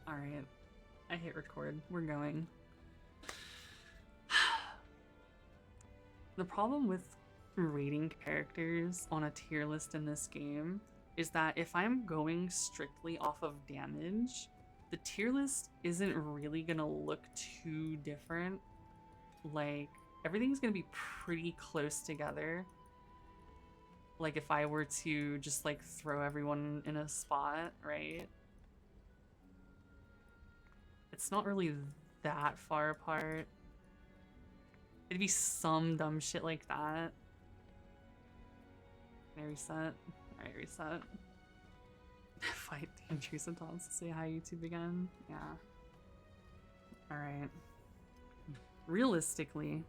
Alright. I hit record. We're going. The problem with rating characters on a tier list in this game is that if I'm going strictly off of damage, the tier list isn't really gonna look too different. Like, everything's gonna be pretty close together. Like, if I were to just, like, throw everyone in a spot, right? It's not really that far apart. It'd be some dumb shit like that. Can I reset? Alright, reset. Fight the intrusive thoughts to say hi YouTube again. Yeah. Alright. Realistically.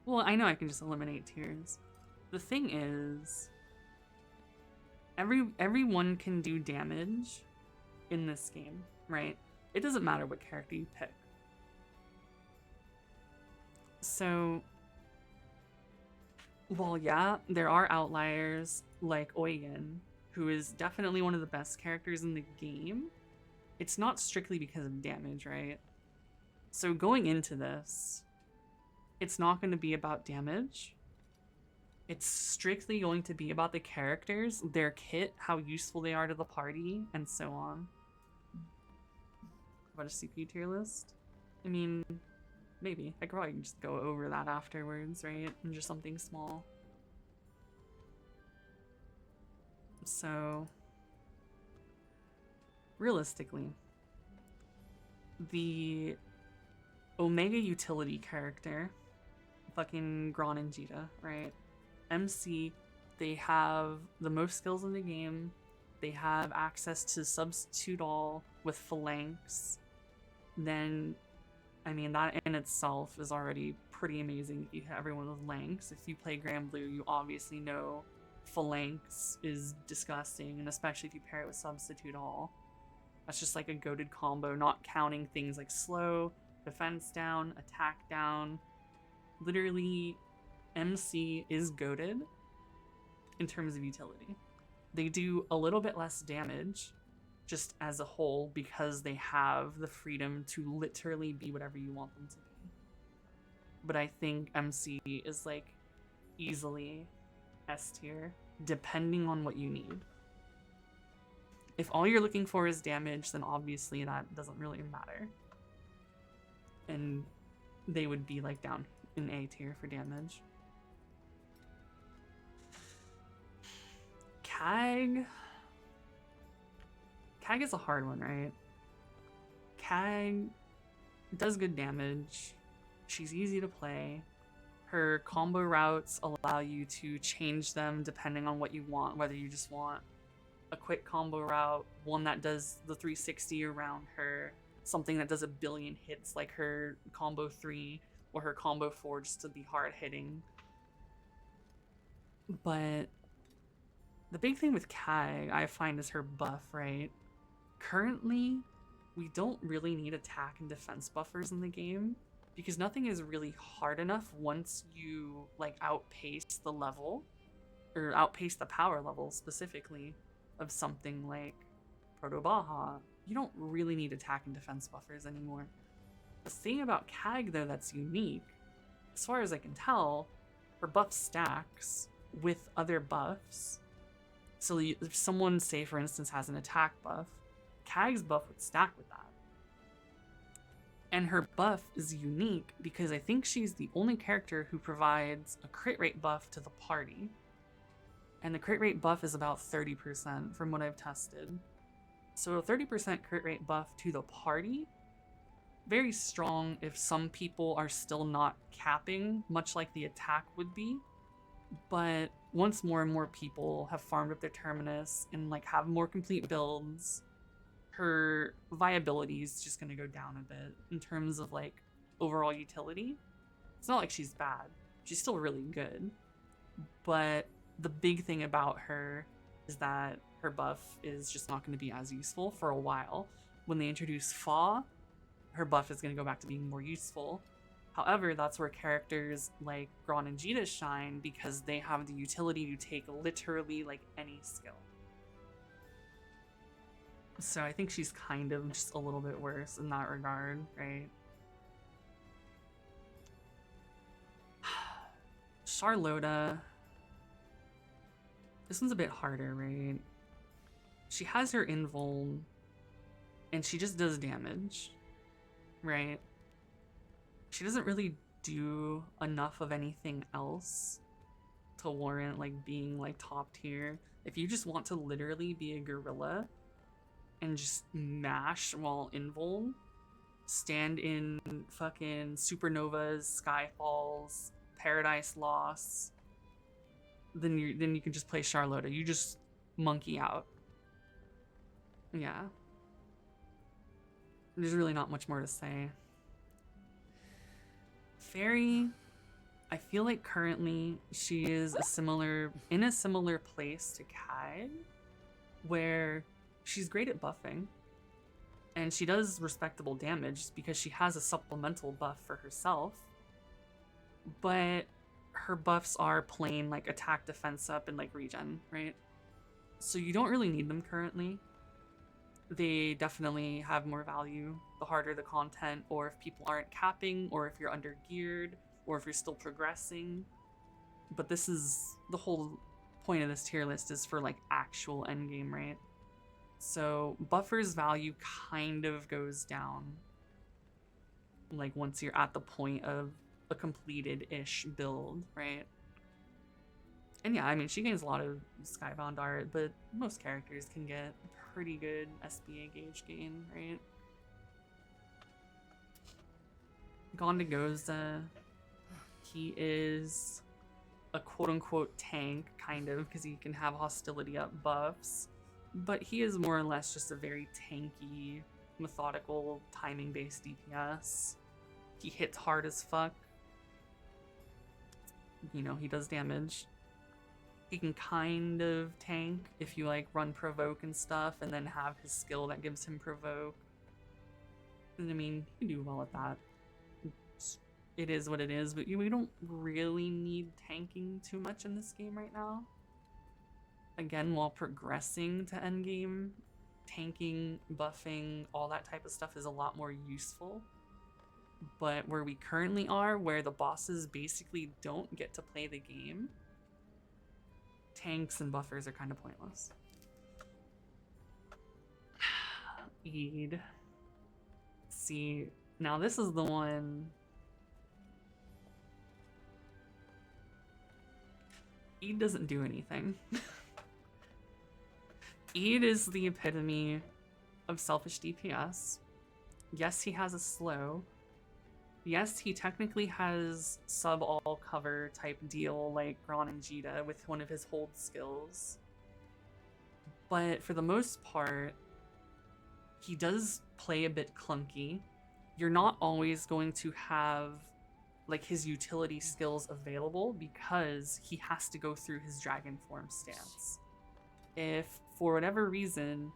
Well, I know I can just eliminate tiers. The thing is, everyone can do damage in this game, right? It doesn't matter what character you pick. So, well, yeah, there are outliers like Eugen, who is definitely one of the best characters in the game. It's not strictly because of damage, right? So going into this, it's not going to be about damage. It's strictly going to be about the characters, their kit, how useful they are to the party, and so on. About a CPU tier list? I mean, maybe. I could probably just go over that afterwards, right? And just something small. So, realistically, the Omega utility character, fucking Gran and Djeeta, right? MC, they have the most skills in the game. They have access to substitute all with phalanx. Then, I mean, that in itself is already pretty amazing if you hit everyone with Lanx. If you play Granblue, you obviously know phalanx is disgusting, and especially if you pair it with substitute all. That's just like a goated combo, not counting things like slow, defense down, attack down. Literally, MC is goated in terms of utility. They do a little bit less damage just as a whole because they have the freedom to literally be whatever you want them to be. But I think MC is like easily S tier depending on what you need. If all you're looking for is damage, then obviously that doesn't really matter. And they would be like down in A tier for damage. Cag is a hard one, right? Cag does good damage. She's easy to play. Her combo routes allow you to change them depending on what you want, whether you just want a quick combo route, one that does the 360 around her, something that does a billion hits like her combo 3 or her combo 4 just to be hard hitting. But the big thing with Cag, I find, is her buff, right? Currently, we don't really need attack and defense buffers in the game because nothing is really hard enough once you like outpace the level or outpace the power level specifically of something like Proto Baja. You don't really need attack and defense buffers anymore. The thing about Cag though that's unique, as far as I can tell, her buff stacks with other buffs. So if someone, say for instance, has an attack buff, Cag's buff would stack with that. And her buff is unique because I think she's the only character who provides a crit rate buff to the party. And the crit rate buff is about 30% from what I've tested. So a 30% crit rate buff to the party, very strong if some people are still not capping, much like the attack would be. But once more and more people have farmed up their terminus and like have more complete builds, her viability is just going to go down a bit in terms of like overall utility. It's not like she's bad. She's still really good. But the big thing about her is that her buff is just not going to be as useful for a while. When they introduce Fa, her buff is going to go back to being more useful. However, that's where characters like Gran and Djeeta shine because they have the utility to take literally like any skill. So I think she's kind of just a little bit worse in that regard, right? Charlotta. This one's a bit harder, right? She has her invuln, and she just does damage, right? She doesn't really do enough of anything else to warrant like being like top tier. If you just want to literally be a gorilla and just mash while invuln, stand in fucking supernovas, skyfalls, paradise lost, then you can just play Charlotta. You just monkey out. Yeah. There's really not much more to say. Ferry, I feel like currently she is in a similar place to Cag, where she's great at buffing, and she does respectable damage because she has a supplemental buff for herself, but her buffs are plain like attack, defense up, and like regen, right? So you don't really need them currently. They definitely have more value the harder the content, or if people aren't capping, or if you're under geared, or if you're still progressing. But this is the whole point of this tier list, is for like actual endgame, right? So buffer's value kind of goes down like once you're at the point of a completed-ish build, right? And yeah, I mean, she gains a lot of Skybound art, but most characters can get pretty good SBA gauge gain, right? Ghandagoza, he is a quote-unquote tank, kind of, because he can have hostility up buffs, but he is more or less just a very tanky, methodical, timing-based DPS. He hits hard as fuck. You know, he does damage. He can kind of tank if you like run provoke and stuff, and then have his skill that gives him provoke. And I mean, you do well at that. It is what it is, but we don't really need tanking too much in this game right now. Again, while progressing to endgame, tanking, buffing, all that type of stuff is a lot more useful. But where we currently are, where the bosses basically don't get to play the game, tanks and buffers are kind of pointless. Eid. See, now this is the one. Eid doesn't do anything. Eid is the epitome of selfish DPS. Yes, he has a slow. Yes, he technically has sub-all cover type deal like Gran and Djeeta with one of his hold skills. But for the most part, he does play a bit clunky. You're not always going to have like his utility skills available because he has to go through his dragon form stance. If for whatever reason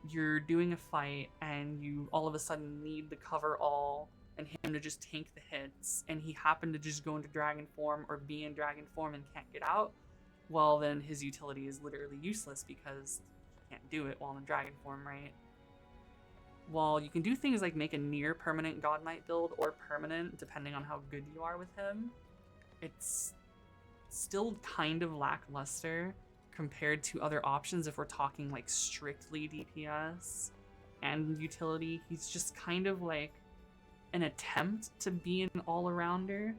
you're doing a fight and you all of a sudden need the cover all and him to just tank the hits, and he happened to just go into dragon form or be in dragon form and can't get out, well then his utility is literally useless because he can't do it while in dragon form, right? While you can do things like make a near permanent God Knight build or permanent, depending on how good you are with him, it's still kind of lackluster compared to other options if we're talking like strictly DPS and utility. He's just kind of like an attempt to be an all-arounder,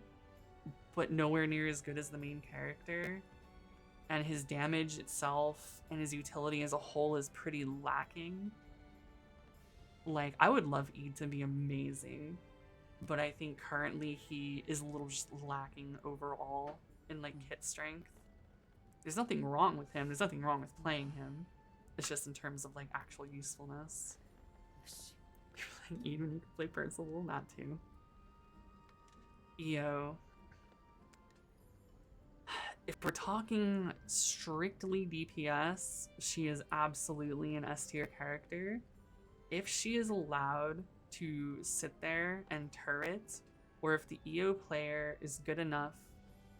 but nowhere near as good as the main character. And his damage itself and his utility as a whole is pretty lacking. Like, I would love Eid to be amazing, but I think currently he is a little just lacking overall in like hit strength. There's nothing wrong with him. There's nothing wrong with playing him. It's just in terms of like actual usefulness. You're playing Eid when you can play Percival, not too. Yo. If we're talking strictly DPS, she is absolutely an S tier character. If she is allowed to sit there and turret, or if the EO player is good enough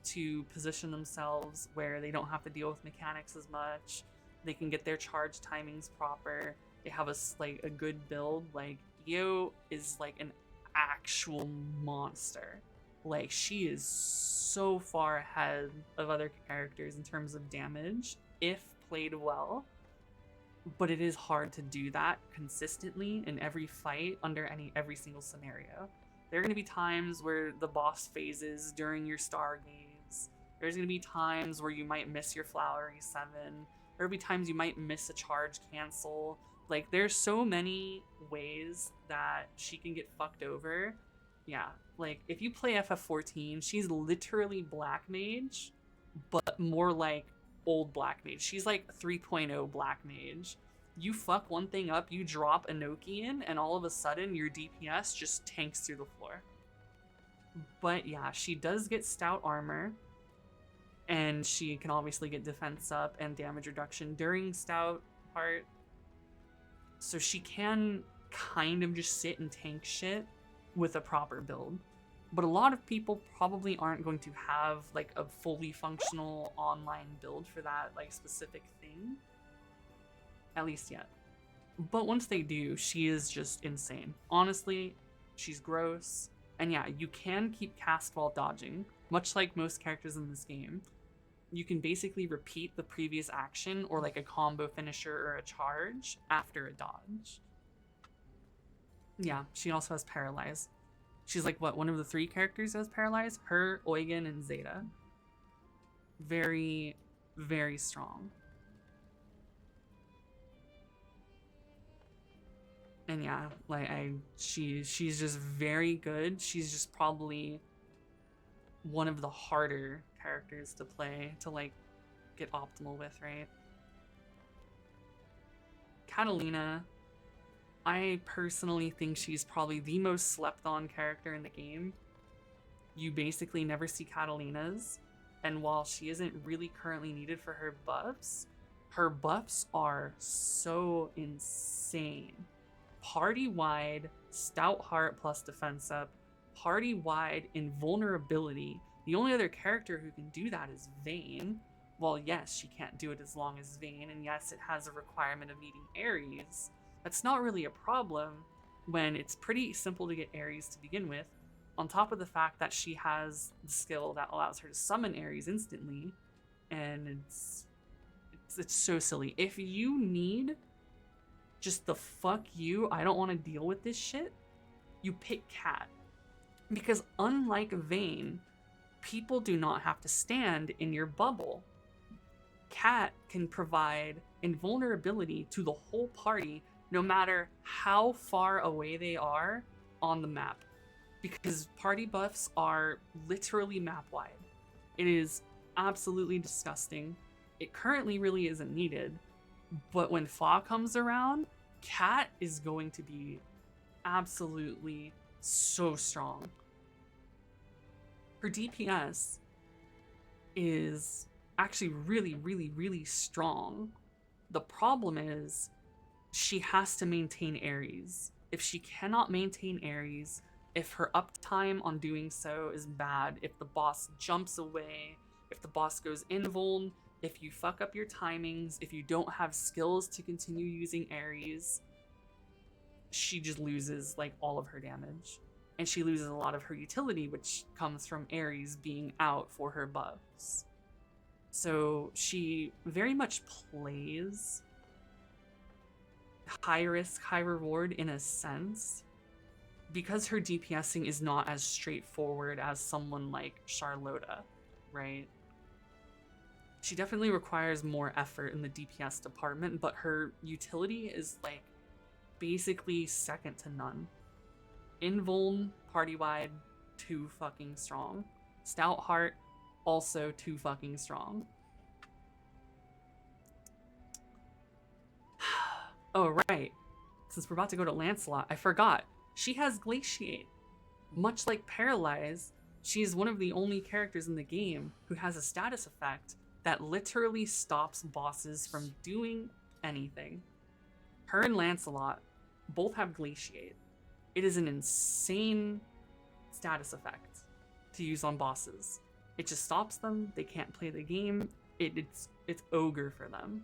to position themselves where they don't have to deal with mechanics as much, they can get their charge timings proper, they have like a good build. Like Io is like an actual monster. Like she is so far ahead of other characters in terms of damage if played well. But it is hard to do that consistently in every fight under every single scenario. There are going to be times where the boss phases during your star gaze. There's going to be times where you might miss your flowery 7. There'll be times you might miss a charge cancel. Like, there's so many ways that she can get fucked over. Yeah, like, if you play FF14, she's literally Black Mage, but more like old Black Mage. She's like 3.0 Black Mage. You fuck one thing up, you drop a Nokian, and all of a sudden your DPS just tanks through the floor. But yeah, she does get stout armor, and she can obviously get defense up and damage reduction during stout part. So she can kind of just sit and tank shit with a proper build. But a lot of people probably aren't going to have like a fully functional online build for that like specific thing. At least yet. But once they do, she is just insane. Honestly, she's gross. And yeah, you can keep cast while dodging, much like most characters in this game. You can basically repeat the previous action or like a combo finisher or a charge after a dodge. Yeah, she also has Paralyze. She's like, what, one of the 3 characters that has Paralyze? Her, Eugen, and Zeta. Very, very strong. And yeah, like she's just very good. She's just probably one of the harder characters to play, to like get optimal with, right? Katalina, I personally think she's probably the most slept on character in the game. You basically never see Catalinas, and while she isn't really currently needed for her buffs are so insane. Party-wide, Stout Heart plus defense up, party-wide invulnerability. The only other character who can do that is Vane. Well, yes, she can't do it as long as Vane, and yes, it has a requirement of needing Ares. That's not really a problem when it's pretty simple to get Ares to begin with, on top of the fact that she has the skill that allows her to summon Ares instantly, and it's so silly. If you need just the fuck you, I don't want to deal with this shit, you pick Cat. Because unlike Vane, people do not have to stand in your bubble. Cat can provide invulnerability to the whole party no matter how far away they are on the map. Because party buffs are literally map wide. It is absolutely disgusting. It currently really isn't needed. But when Fa comes around, Cat is going to be absolutely so strong. Her DPS is actually really, really, really strong. The problem is she has to maintain Ares. If she cannot maintain Ares, if her uptime on doing so is bad, if the boss jumps away, if the boss goes invuln, if you fuck up your timings, if you don't have skills to continue using Ares, she just loses like all of her damage. And she loses a lot of her utility, which comes from Ares being out for her buffs. So she very much plays high risk, high reward in a sense, because her DPSing is not as straightforward as someone like Charlotta, right? She definitely requires more effort in the DPS department, but her utility is like basically second to none. Invuln, party-wide, too fucking strong. Stout Heart, also too fucking strong. Oh, right. Since we're about to go to Lancelot, I forgot. She has Glaciate. Much like Paralyze, she is one of the only characters in the game who has a status effect that literally stops bosses from doing anything. Her and Lancelot both have Glaciate. It is an insane status effect to use on bosses. It just stops them. They can't play the game. It's ogre for them.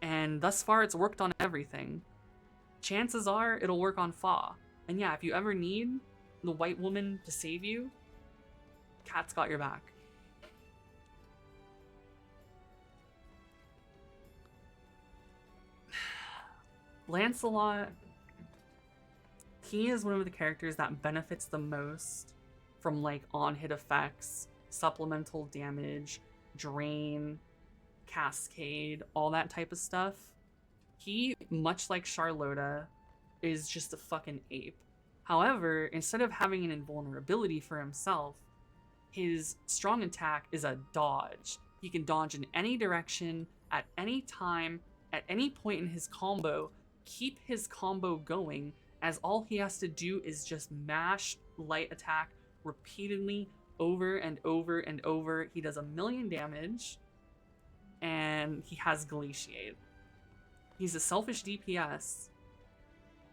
And thus far, it's worked on everything. Chances are it'll work on Fa. And yeah, if you ever need the white woman to save you, Cat's got your back. Lancelot, he is one of the characters that benefits the most from like on-hit effects, supplemental damage, drain, cascade, all that type of stuff. He, much like Charlotta, is just a fucking ape. However, instead of having an invulnerability for himself, his strong attack is a dodge. He can dodge in any direction, at any time, at any point in his combo, keep his combo going, as all he has to do is just mash light attack repeatedly over and over and over. He does 1,000,000 damage, and he has Glaciate. He's a selfish DPS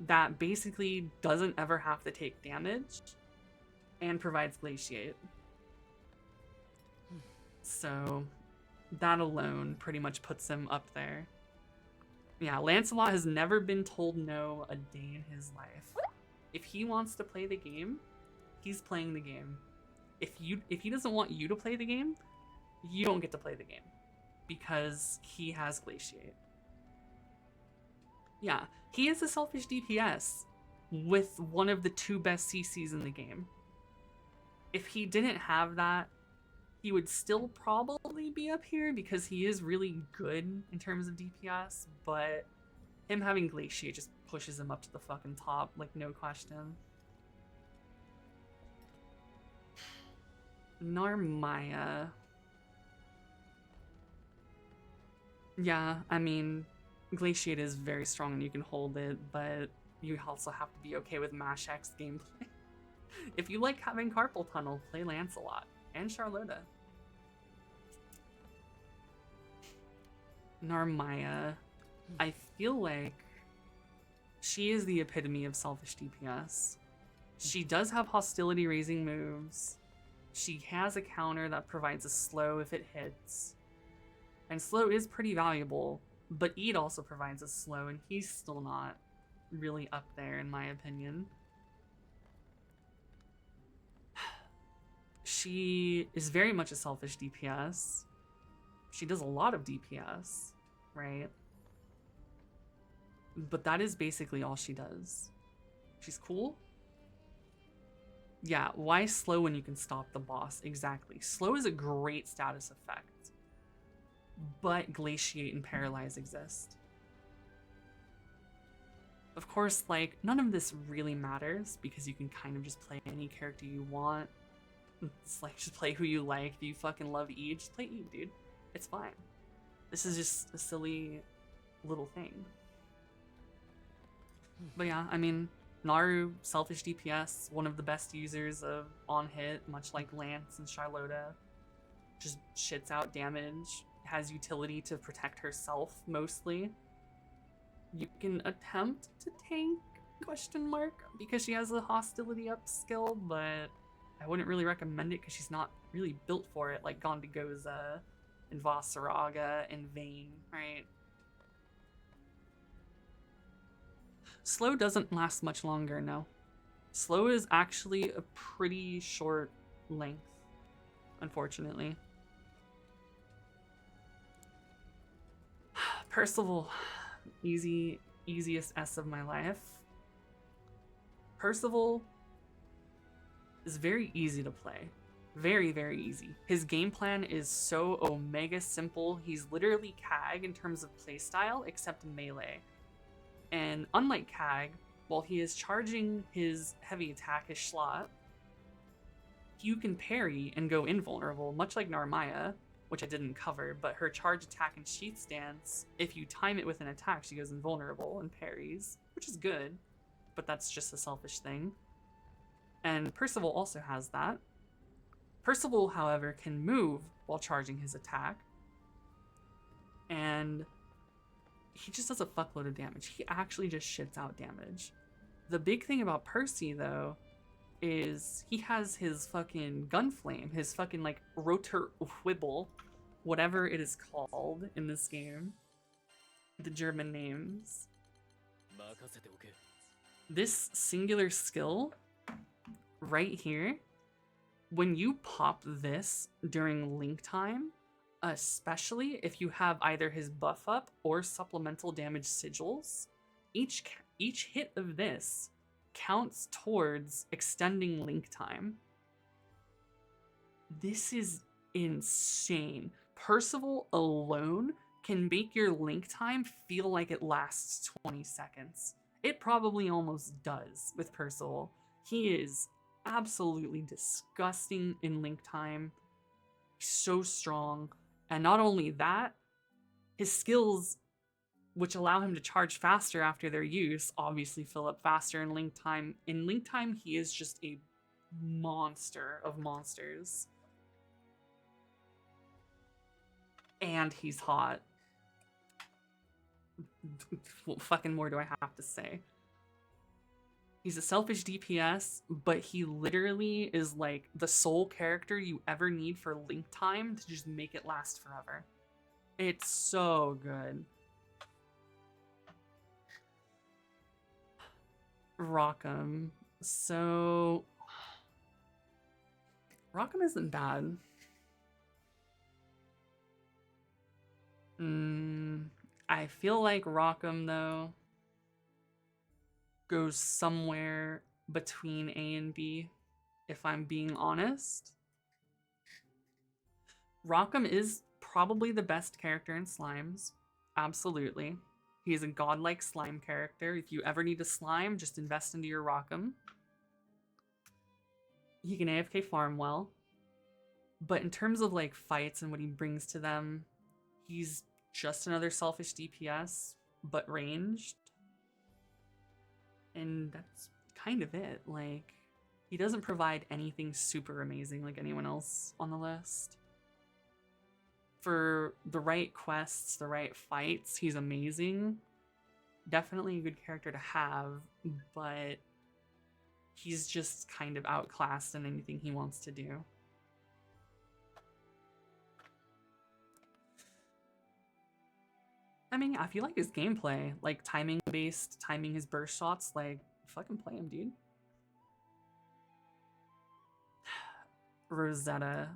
that basically doesn't ever have to take damage and provides Glaciate. So that alone pretty much puts him up there. Yeah, Lancelot has never been told no a day in his life. If he wants to play the game, he's playing the game. If he doesn't want you to play the game, you don't get to play the game because he has Glaciate. Yeah, he is a selfish DPS with one of the 2 best CCs in the game. If he didn't have that, he would still probably be up here because he is really good in terms of DPS, but him having Glaciate just pushes him up to the fucking top, like no question. Narmaya. Yeah, I mean, Glaciate is very strong and you can hold it, but you also have to be okay with Mash X gameplay. If you like having Carpal Tunnel, play Lancelot and Charlotta. Narmaya, I feel like she is the epitome of selfish DPS. She does have hostility raising moves. She has a counter that provides a slow if it hits. And slow is pretty valuable, but Eid also provides a slow, and he's still not really up there in my opinion. She is very much a selfish DPS. She does a lot of DPS, right? But that is basically all she does. She's cool. Yeah, why slow when you can stop the boss? Exactly. Slow is a great status effect, but Glaciate and Paralyze exist. Of course, like, none of this really matters because you can kind of just play any character you want. It's like, just play who you like. If you fucking love Eid, just play Eid, dude. It's fine. This is just a silly little thing. But yeah, I mean, Naru, selfish DPS, one of the best users of on-hit, much like Lance and Charlotta. Just shits out damage, has utility to protect herself, mostly. You can attempt to tank, question mark, because she has a hostility up skill, but I wouldn't really recommend it because she's not really built for it, like Ghandagoza and Vaseraga and Vane, right? Slow doesn't last much longer, no. Slow is actually a pretty short length, unfortunately. Percival, easiest S of my life. Percival is very easy to play. Very, very easy. His game plan is so omega simple. He's literally Cag in terms of playstyle, except in melee. And unlike Cag, while he is charging his heavy attack, his Schlot, you can parry and go invulnerable, much like Narmaya, which I didn't cover, but her charge attack and sheath stance, if you time it with an attack, she goes invulnerable and parries, which is good, but that's just a selfish thing. And Percival also has that. Percival, however, can move while charging his attack, and he just does a fuckload of damage. He actually just shits out damage. The big thing about Percy, though, is he has his fucking Gunflame, his fucking, like, Rotor Whibble, whatever it is called in this game. the German names. This singular skill right here, when you pop this during link time, especially if you have either his buff up or supplemental damage sigils, each hit of this counts towards extending link time. This is insane. Percival alone can make your link time feel like it lasts 20 seconds. It probably almost does with Percival. He is absolutely disgusting in link time. He's so strong. And not only that, his skills, which allow him to charge faster after their use, obviously fill up faster in link time. In link time, he is just a monster of monsters. And he's hot. What fucking more do I have to say? He's a selfish DPS, but he literally is like the sole character you ever need for link time to just make it last forever. It's so good. Rackam. So Rackam isn't bad. I feel like Rackam, though, goes somewhere between A and B, if I'm being honest. Rackam is probably the best character in Slimes. Absolutely. He is a godlike slime character. If you ever need a slime, just invest into your Rackam. He can AFK farm well. But in terms of like fights and what he brings to them, he's just another selfish DPS, but ranged. And that's kind of it. Like, he doesn't provide anything super amazing like anyone else on the list. For the right quests, the right fights, he's amazing. Definitely a good character to have, but he's just kind of outclassed in anything he wants to do. I mean, yeah, if you like his gameplay, like timing his burst shots, like, fucking play him, dude. Rosetta.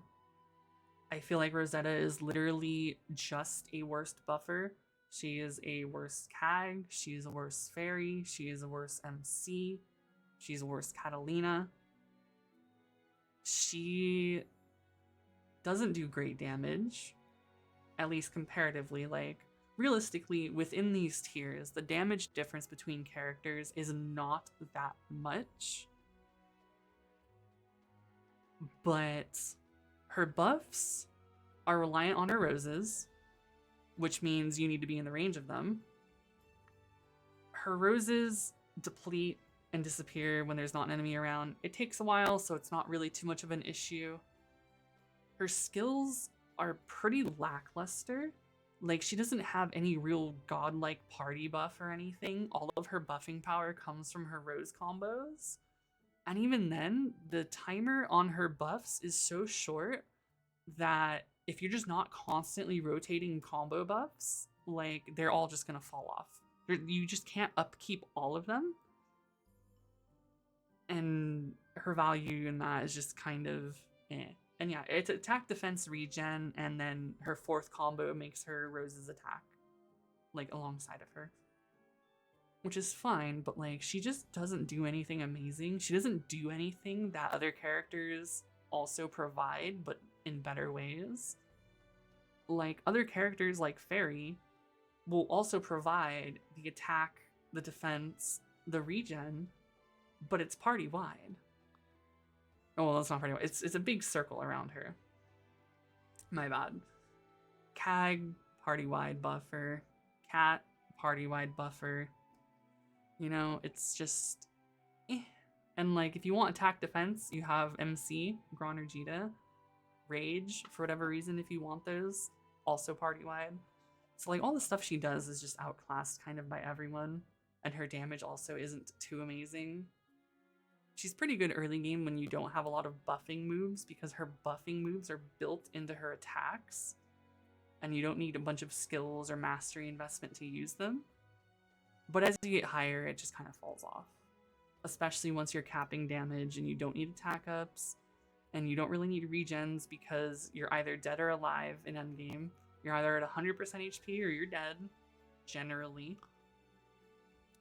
I feel like Rosetta is literally just a worse buffer. She is a worse Cag, she's a worse Ferry, she is a worse MC, she's a worse Katalina. She doesn't do great damage, at least comparatively. Like, realistically, within these tiers, the damage difference between characters is not that much. But her buffs are reliant on her roses, which means you need to be in the range of them. Her roses deplete and disappear when there's not an enemy around. It takes a while, so it's not really too much of an issue. Her skills are pretty lackluster. Like, she doesn't have any real godlike party buff or anything. All of her buffing power comes from her rose combos. And even then, the timer on her buffs is so short that if you're just not constantly rotating combo buffs, like, they're all just gonna fall off. You just can't upkeep all of them. And her value in that is just kind of eh. And yeah, it's attack, defense, regen, and then her fourth combo makes her roses attack, like, alongside of her. Which is fine, but like, she just doesn't do anything amazing. She doesn't do anything that other characters also provide, but in better ways. Like, other characters like Ferry will also provide the attack, the defense, the regen, but it's party-wide. Oh, well, that's not party-wide. It's a big circle around her. My bad. Cag, party-wide buffer. Cat, party-wide buffer. You know, it's just eh. And like, if you want attack defense, you have MC, Gran or Djeeta. Rage, for whatever reason, if you want those, also party-wide. So like, all the stuff she does is just outclassed kind of by everyone. And her damage also isn't too amazing. She's pretty good early game when you don't have a lot of buffing moves, because her buffing moves are built into her attacks. and you don't need a bunch of skills or mastery investment to use them. But as you get higher, it just kind of falls off. Especially once you're capping damage and you don't need attack ups, and you don't really need regens because you're either dead or alive in endgame. You're either at 100% HP or you're dead, generally.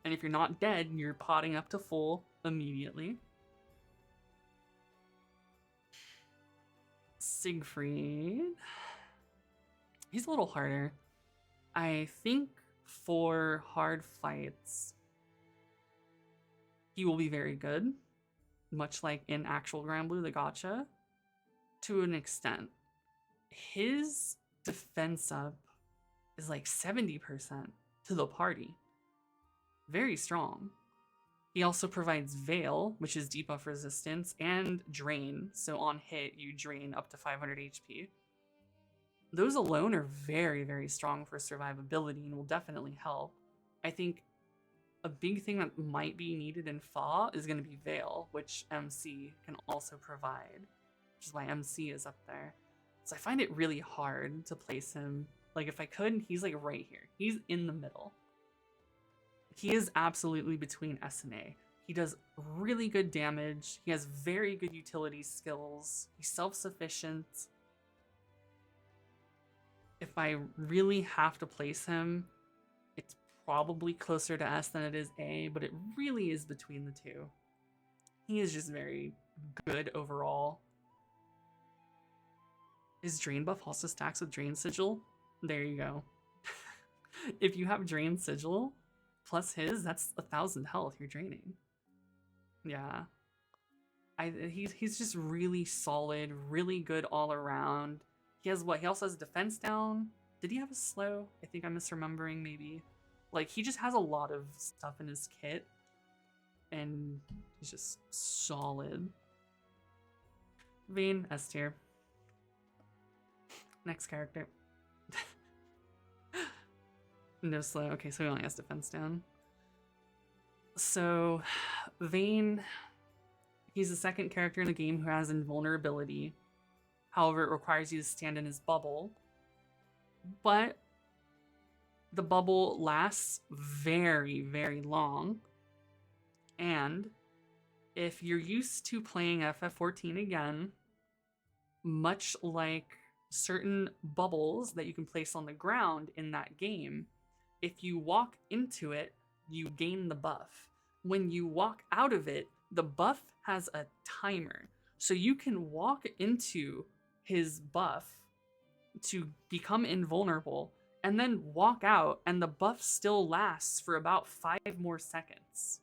And if you're not dead, you're potting up to full immediately. Seigfried. He's a little harder. I think for hard fights, he will be very good. Much like in actual Granblue, the gacha, to an extent. His defense up is like 70% to the party. Very strong. He also provides Veil, which is debuff resistance, and Drain. So on hit, you drain up to 500 HP. Those alone are very, very strong for survivability and will definitely help. I think a big thing that might be needed in Fa is going to be Veil, which MC can also provide, which is why MC is up there. So I find it really hard to place him. Like, if I could, he's like right here. He's in the middle. He is absolutely between S and A. He does really good damage. He has very good utility skills. He's self-sufficient. If I really have to place him, it's probably closer to S than it is A, but it really is between the two. He is just very good overall. His Drain buff also stacks with Drain Sigil. There you go. If you have Drain Sigil plus his, that's 1,000 health you're draining. Yeah. He's just really solid, really good all around. He has what? He also has defense down. Did he have a slow? I think I'm misremembering maybe. Like, he just has a lot of stuff in his kit. And he's just solid. Vane, S tier. Next character. No slow. Okay, so he only has defense down. So, Vane, he's the second character in the game who has invulnerability. However, it requires you to stand in his bubble. But the bubble lasts very, very long. And if you're used to playing FF14 again, much like certain bubbles that you can place on the ground in that game, if you walk into it, you gain the buff. When you walk out of it, the buff has a timer. So you can walk into his buff to become invulnerable and then walk out, and the buff still lasts for about 5 more seconds.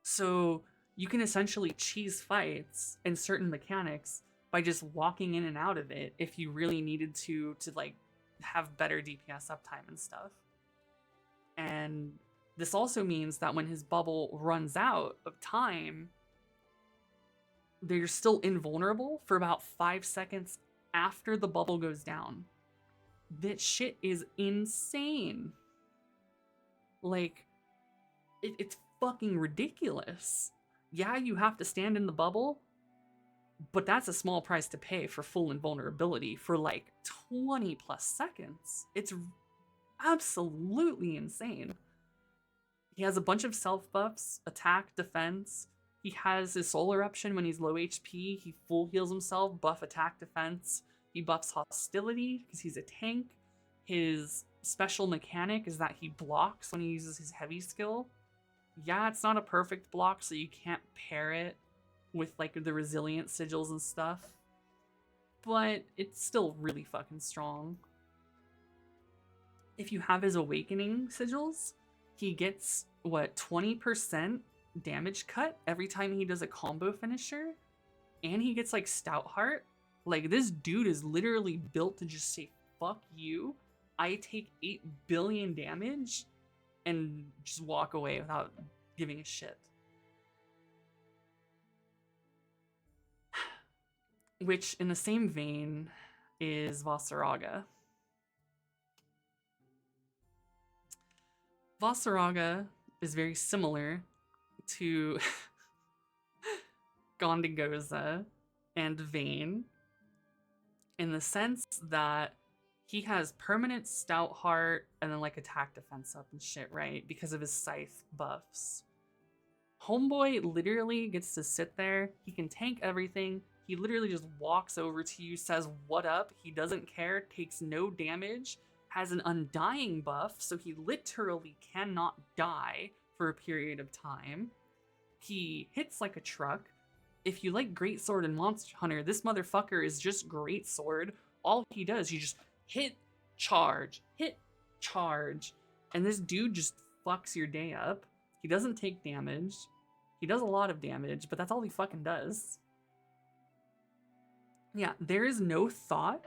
So you can essentially cheese fights and certain mechanics by just walking in and out of it if you really needed to like have better DPS uptime and stuff. And this also means that when his bubble runs out of time, they're still invulnerable for about 5 seconds after the bubble goes down. That shit is insane. Like, it's fucking ridiculous. Yeah, you have to stand in the bubble, but that's a small price to pay for full invulnerability for like 20 plus seconds. It's absolutely insane. He has a bunch of self buffs, attack, defense. He has his soul eruption when he's low HP. He full heals himself, buff attack, defense. He buffs hostility because he's a tank. His special mechanic is that he blocks when he uses his heavy skill. Yeah, it's not a perfect block, so you can't pair it with like the resilient sigils and stuff, but it's still really fucking strong. If you have his awakening sigils, he gets what, 20% damage cut every time he does a combo finisher, and he gets like stout heart. Like, this dude is literally built to just say fuck you, I take 8 billion damage, and just walk away without giving a shit. Which, in the same vein, is Vaseraga. Vaseraga is very similar to Ghandagoza and Vane in the sense is that he has permanent stout heart and then like attack defense up and shit, right? Because of his scythe buffs. Homeboy literally gets to sit there. He can tank everything. He literally just walks over to you, says, "What up?" He doesn't care, takes no damage, has an undying buff, so he literally cannot die for a period of time. He hits like a truck. If you like Greatsword and Monster Hunter, this motherfucker is just Greatsword. All he does, you just hit, charge, and this dude just fucks your day up. He doesn't take damage. He does a lot of damage, but that's all he fucking does. Yeah, there is no thought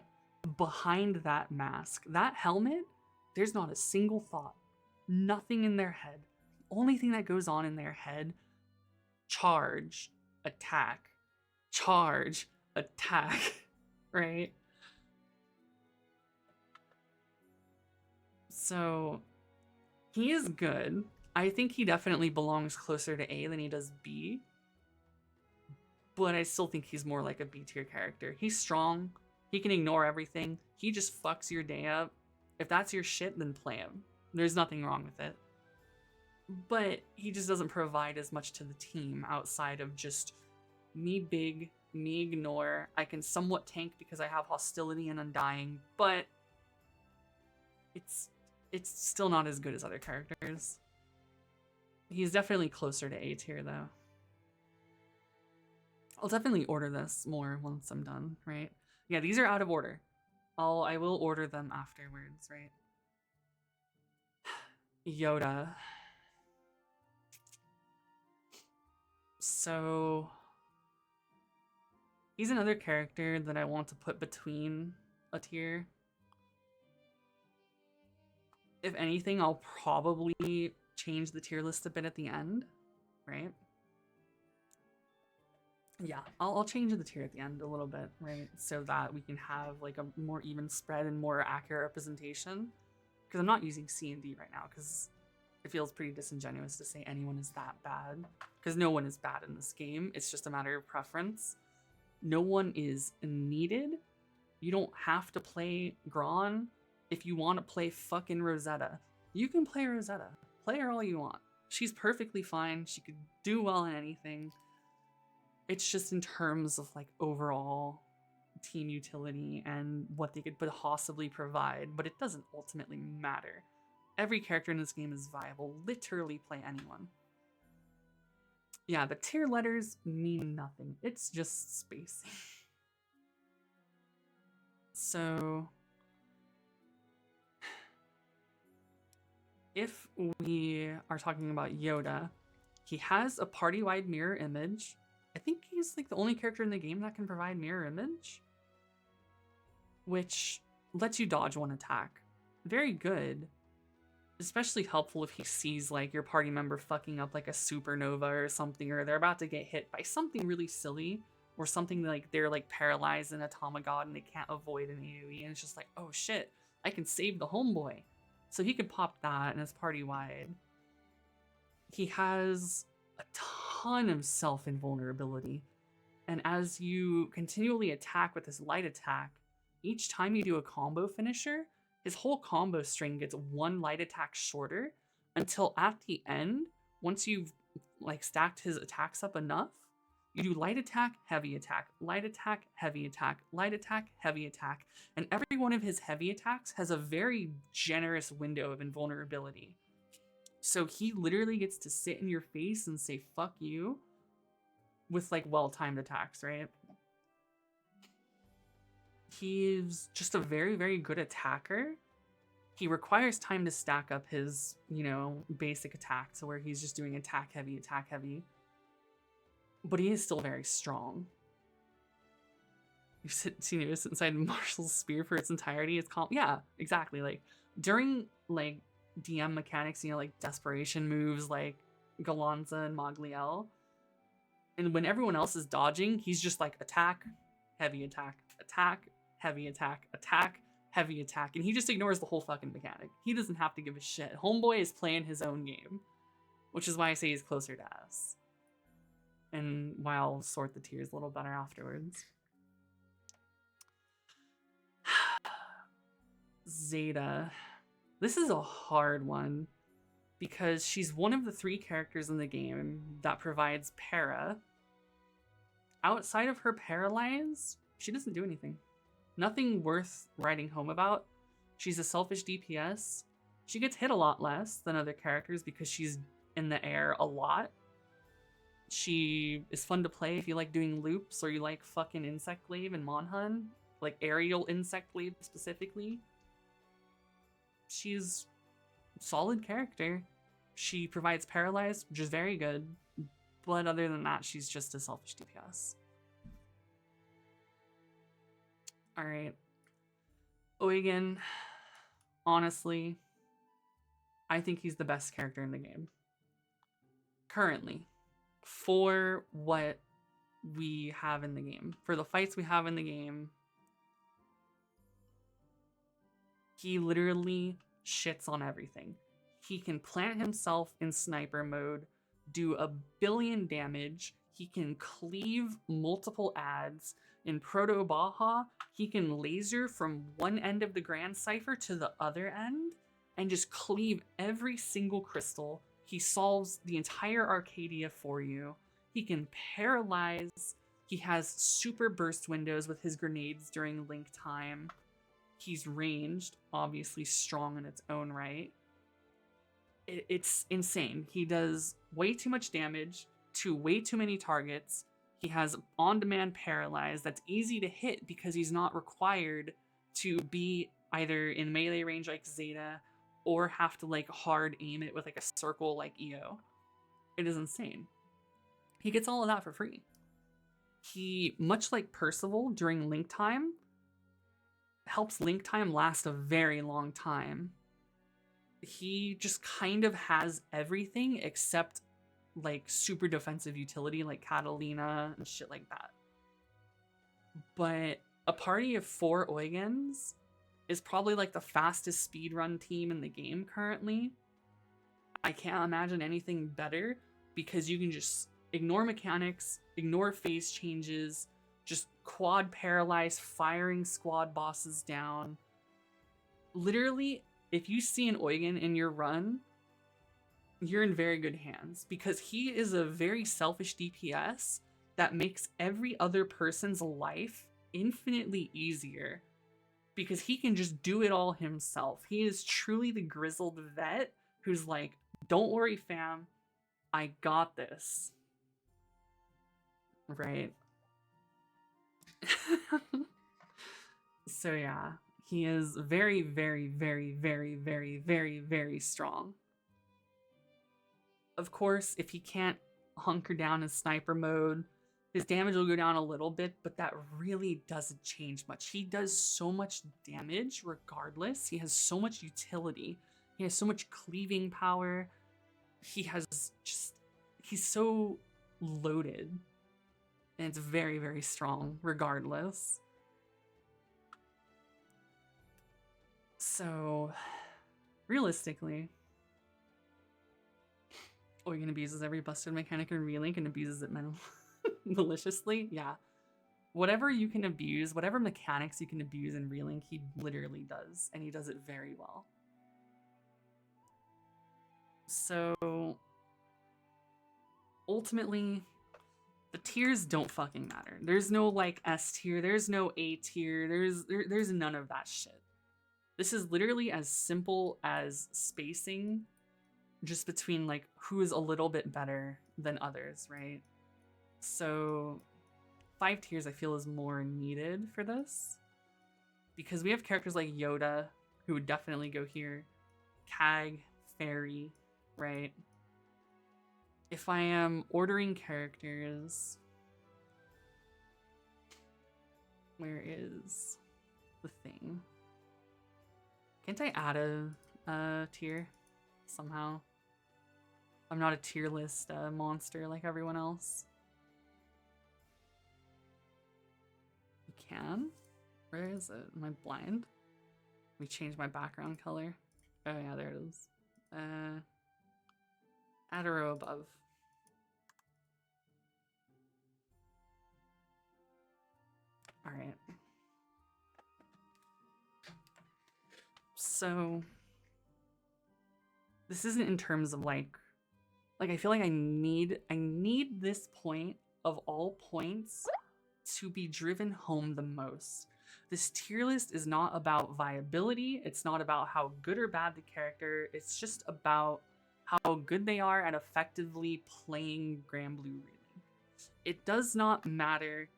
behind that mask. That helmet, there's not a single thought. Nothing in their head. The only thing that goes on in their head, charge, attack, charge, attack, right? So, he is good. I think he definitely belongs closer to A than he does B. But I still think he's more like a B tier character. He's strong. He can ignore everything. He just fucks your day up. If that's your shit, then play him. There's nothing wrong with it. But he just doesn't provide as much to the team outside of just me big, me ignore. I can somewhat tank because I have hostility and undying, but it's still not as good as other characters. He's definitely closer to A tier though. I'll definitely order this more once I'm done, right? Yeah, these are out of order. I will order them afterwards, right? Yoda. So he's another character that I want to put between a tier. If anything, I'll probably change the tier list a bit at the end, right? Yeah, I'll change the tier at the end a little bit, right? So that we can have like a more even spread and more accurate representation. Because I'm not using C and D right now because it feels pretty disingenuous to say anyone is that bad. Because no one is bad in this game. It's just a matter of preference. No one is needed. You don't have to play Gran if you want to play fucking Rosetta. You can play Rosetta. Play her all you want. She's perfectly fine. She could do well in anything. It's just in terms of like overall team utility and what they could possibly provide, but it doesn't ultimately matter. Every character in this game is viable. Literally play anyone. Yeah, the tier letters mean nothing. It's just spacing. So if we are talking about Yoda, he has a party-wide mirror image. I think he's like the only character in the game that can provide mirror image, which lets you dodge one attack. Very good. Especially helpful if he sees like your party member fucking up like a supernova or something, or they're about to get hit by something really silly, or something like they're like paralyzed in a Tamagod and they can't avoid an AoE, and it's just like, oh shit, I can save the homeboy. So he could pop that, and it's party wide. He has a ton of self-invulnerability, and as you continually attack with his light attack, each time you do a combo finisher, his whole combo string gets one light attack shorter until at the end, once you've like stacked his attacks up enough, you do light attack, heavy attack, light attack, heavy attack, light attack, heavy attack, and every one of his heavy attacks has a very generous window of invulnerability. So he literally gets to sit in your face and say, fuck you, with like well-timed attacks, right? He's just a very, very good attacker. He requires time to stack up his, you know, basic attack to where he's just doing attack heavy. But he is still very strong. You've seen him sit inside Marshall's spear for its entirety. It's called, yeah, exactly. Like during like DM mechanics, you know, like desperation moves like Galanza and Mogliel. And when everyone else is dodging, he's just like attack, heavy attack, attack, heavy attack, attack, heavy attack. And he just ignores the whole fucking mechanic. He doesn't have to give a shit. Homeboy is playing his own game, which is why I say he's closer to us. And why I'll sort the tiers a little better afterwards. Zeta. This is a hard one because she's one of the 3 characters in the game that provides para. Outside of her paralyze, she doesn't do anything. Nothing worth writing home about. She's a selfish DPS. She gets hit a lot less than other characters because she's in the air a lot. She is fun to play if you like doing loops or you like fucking Insect Glaive and Monhun. Like aerial Insect Glaive specifically. She's a solid character. She provides paralyze, which is very good. But other than that, she's just a selfish DPS. Alright. Eugen, honestly, I think he's the best character in the game. Currently. For what we have in the game. For the fights we have in the game. He literally shits on everything. He can plant himself in sniper mode, do a billion damage. He can cleave multiple adds. In Proto Baja, he can laser from one end of the Grand Cipher to the other end and just cleave every single crystal. He solves the entire Arcadia for you. He can paralyze. He has super burst windows with his grenades during link time. He's ranged, obviously strong in its own right. It's insane. He does way too much damage to way too many targets. He has on-demand paralyze that's easy to hit because he's not required to be either in melee range like Zeta or have to like hard aim it with like a circle like EO. It is insane. He gets all of that for free. He, much like Percival during link time, helps link time last a very long time. He just kind of has everything except like super defensive utility like Katalina and shit like that. But a party of 4 Eugens is probably like the fastest speedrun team in the game currently. I can't imagine anything better because you can just ignore mechanics, ignore phase changes, just quad paralyze, firing squad bosses down. Literally, if you see an Eugen in your run, you're in very good hands because he is a very selfish DPS that makes every other person's life infinitely easier because he can just do it all himself. He is truly the grizzled vet who's like, don't worry, fam, I got this. Right? So yeah, he is very, very, very, very, very, very, very strong. Of course, if he can't hunker down in sniper mode, his damage will go down a little bit, but that really doesn't change much. He does so much damage regardless. He has so much utility. He has so much cleaving power. He has just... he's so loaded. And it's very, very strong regardless. So, realistically, Eugen abuses every busted mechanic in Relink and abuses it maliciously. Yeah. Whatever you can abuse, whatever mechanics you can abuse in Relink, he literally does. And he does it very well. So, ultimately, the tiers don't fucking matter. There's no like S tier, there's no A tier, there's none of that shit. This is literally as simple as spacing just between like who is a little bit better than others, right? So 5 tiers I feel is more needed for this because we have characters like Yoda who would definitely go here, Cag, Ferry, right? If I am ordering characters, where is the thing? Can't I add a tier somehow? I'm not a tier list monster like everyone else. You can? Where is it? Am I blind? Let me change my background color. Oh yeah, there it is. Add a row above. Alright. So this isn't in terms of like I feel like I need this point of all points to be driven home the most. This tier list is not about viability. It's not about how good or bad the character. It's just about how good they are at effectively playing Granblue Relink. It does not matter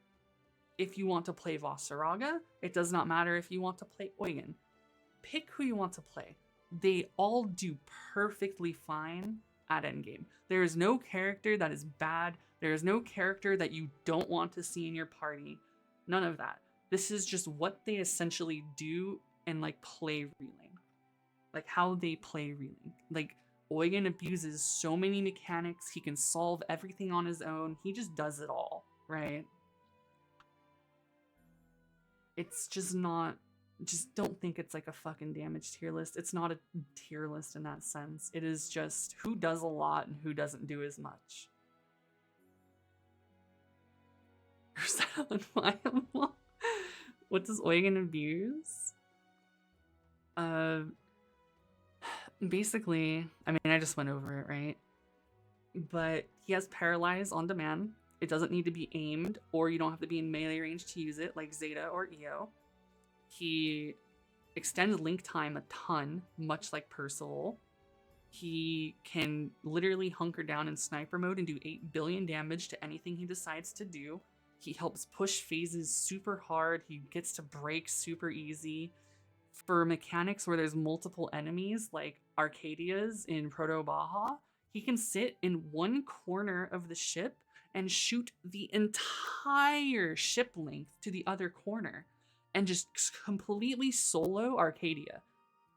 if you want to play Vaseraga. It does not matter if you want to play Eugen. Pick who you want to play. They all do perfectly fine at endgame. There is no character that is bad. There is no character that you don't want to see in your party. None of that. This is just what they essentially do and like play Relink. Like how they play Relink. Like Eugen abuses so many mechanics. He can solve everything on his own. He just does it all, right? It's just not... Just don't think it's like a fucking damage tier list. It's not a tier list in that sense. It is just who does a lot and who doesn't do as much. What does Eugen abuse? Basically, I mean, I just went over it, right? But he has Paralyze on demand. It doesn't need to be aimed, or you don't have to be in melee range to use it, like Zeta or EO. He extends link time a ton, much like Percival. He can literally hunker down in sniper mode and do 8 billion damage to anything he decides to do. He helps push phases super hard. He gets to break super easy. For mechanics where there's multiple enemies, like Arcadia's in Proto Baja, he can sit in one corner of the ship and shoot the entire ship length to the other corner and just completely solo Arcadia.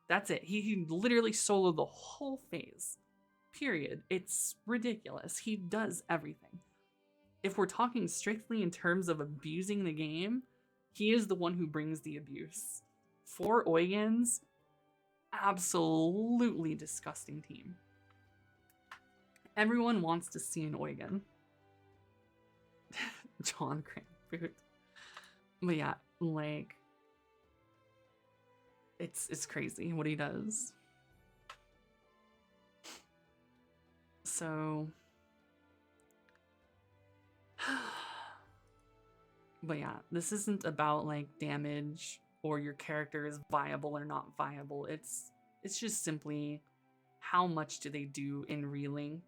That's it. He can literally solo the whole phase. Period. It's ridiculous. He does everything. If we're talking strictly in terms of abusing the game, he is the one who brings the abuse. 4 Eugens, absolutely disgusting team. Everyone wants to see an Eugen. John Cranboot. But yeah, like, it's crazy what he does. So, but yeah, this isn't about like damage or your character is viable or not viable. It's just simply how much do they do in Relink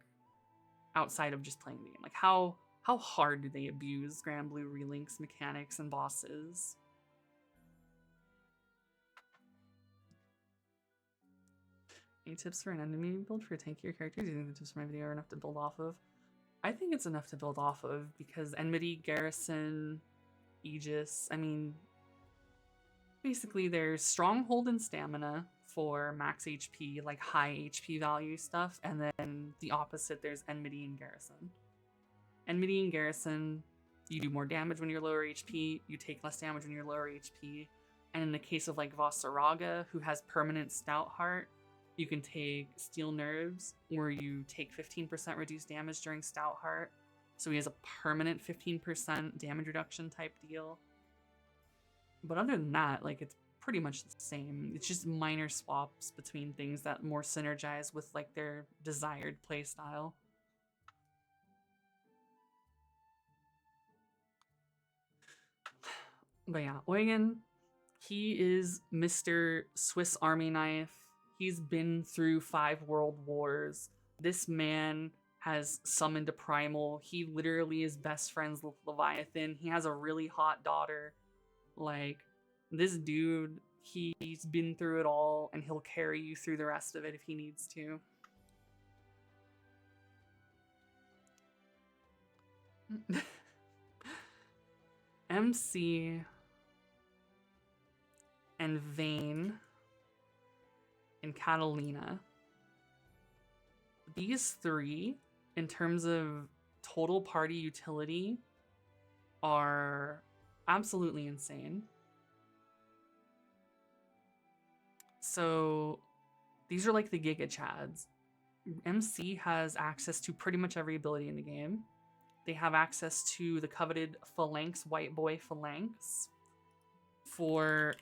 outside of just playing the game. Like how hard do they abuse Granblue Relink's mechanics and bosses? Any tips for an enemy build for a tankier character? Do you think the tips from my video are enough to build off of? I think it's enough to build off of because Enmity, Garrison, Aegis, I mean, basically there's Stronghold and Stamina for max HP, like high HP value stuff, and then the opposite, there's Enmity and Garrison. Enmity and Garrison, you do more damage when you're lower HP, you take less damage when you're lower HP, and in the case of like Vaseraga, who has permanent Stout Heart, you can take Steel Nerves, where you take 15% reduced damage during Stout Heart, so he has a permanent 15% damage reduction type deal. But other than that, like, it's pretty much the same. It's just minor swaps between things that more synergize with like their desired playstyle. But yeah, Eugen, he is Mr. Swiss Army Knife. He's been through 5 world wars. This man has summoned a primal. He literally is best friends with Leviathan. He has a really hot daughter. Like, this dude, he's been through it all, and he'll carry you through the rest of it if he needs to. MC and Vane and Katalina. These 3, in terms of total party utility, are absolutely insane. So these are like the Giga Chads. MC has access to pretty much every ability in the game. They have access to the coveted Phalanx, White Boy Phalanx. For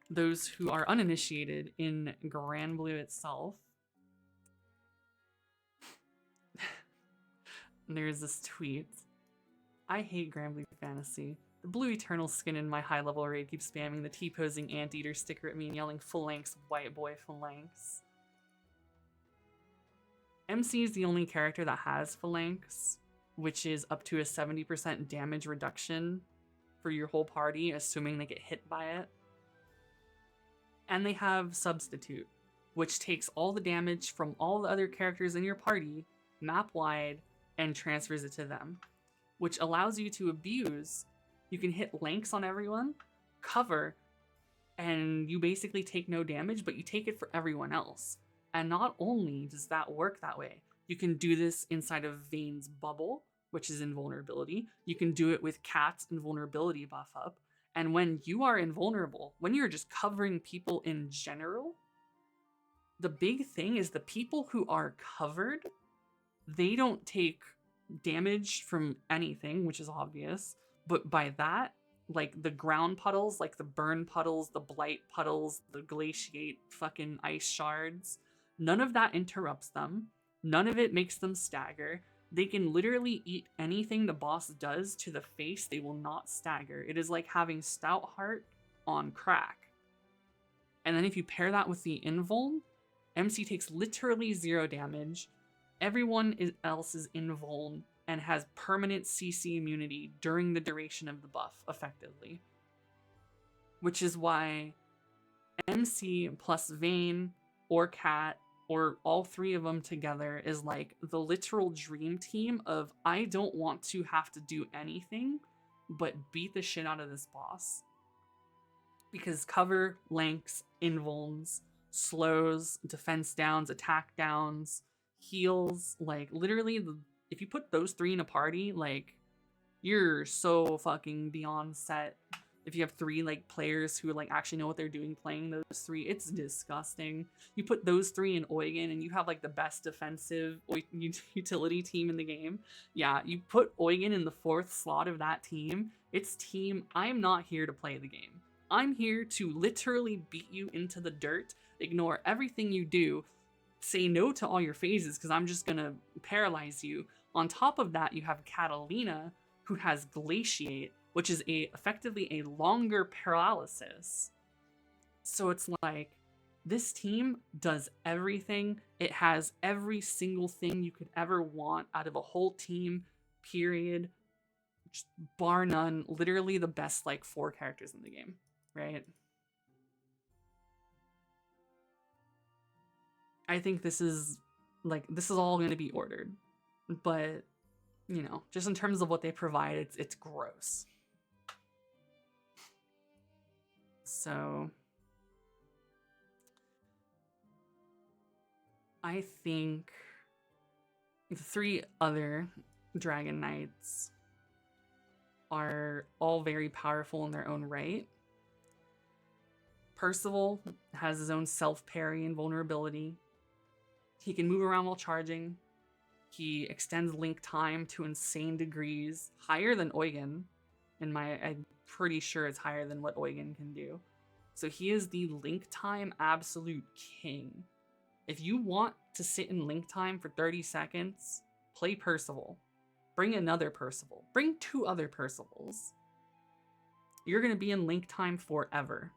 those who are uninitiated in Granblue itself, there's this tweet. I hate Granblue Fantasy. The blue eternal skin in my high level raid keeps spamming the T-posing anteater sticker at me and yelling phalanx, white boy phalanx. MC is the only character that has phalanx, which is up to a 70% damage reduction for your whole party, assuming they get hit by it. And they have substitute, which takes all the damage from all the other characters in your party, map-wide, and transfers it to them, which allows you to abuse. You can hit lanks on everyone, cover, and you basically take no damage, but you take it for everyone else. And not only does that work that way, you can do this inside of Vane's bubble, which is invulnerability. You can do it with Cat's invulnerability buff up. And when you are invulnerable, when you're just covering people in general, the big thing is the people who are covered, they don't take damage from anything, which is obvious. But by that, like the ground puddles, like the burn puddles, the blight puddles, the glaciate fucking ice shards, none of that interrupts them. None of it makes them stagger. They can literally eat anything the boss does to the face. They will not stagger. It is like having Stout Heart on crack. And then if you pair that with the invuln, MC takes literally 0 damage. Everyone else is invuln and has permanent CC immunity during the duration of the buff, effectively. Which is why MC plus Vane or Cat, or all 3 of them together, is like the literal dream team of, I don't want to have to do anything but beat the shit out of this boss. Because cover, lanks, invulns, slows, defense downs, attack downs, heals, like literally, if you put those 3 in a party, like you're so fucking beyond set. If you have 3 like players who like actually know what they're doing playing those 3, it's disgusting. You put those 3 in Eugen and you have like the best defensive utility team in the game. Yeah, you put Eugen in the 4th slot of that team. It's team, I'm not here to play the game. I'm here to literally beat you into the dirt, ignore everything you do, say no to all your phases because I'm just gonna paralyze you. On top of that, you have Katalina, who has Glaciate, which is effectively a longer paralysis. So it's like, this team does everything. It has every single thing you could ever want out of a whole team, period. Just bar none. Literally the best like 4 characters in the game, right? I think this is all going to be ordered, but you know, just in terms of what they provide, it's gross. So I think the 3 other Dragon Knights are all very powerful in their own right. Percival has his own self-parry and vulnerability. He can move around while charging. He extends link time to insane degrees, higher than Eugen. I'm pretty sure it's higher than what Eugen can do. So he is the link time absolute king. If you want to sit in link time for 30 seconds, play Percival. Bring another Percival. Bring 2 other Percivals. You're going to be in link time forever.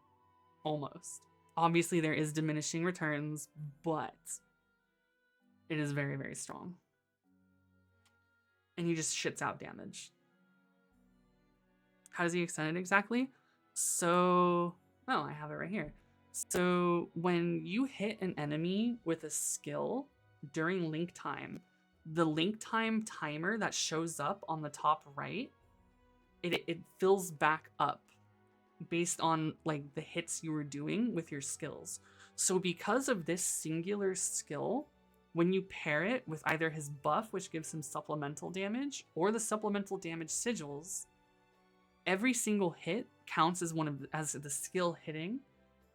Almost. Obviously, there is diminishing returns, but it is very, very strong. And he just shits out damage. How does he extend it exactly? So, oh, I have it right here. So when you hit an enemy with a skill during link time, the link time timer that shows up on the top right, it fills back up based on like the hits you were doing with your skills. So because of this singular skill, when you pair it with either his buff, which gives him supplemental damage, or the supplemental damage sigils, every single hit counts as the skill hitting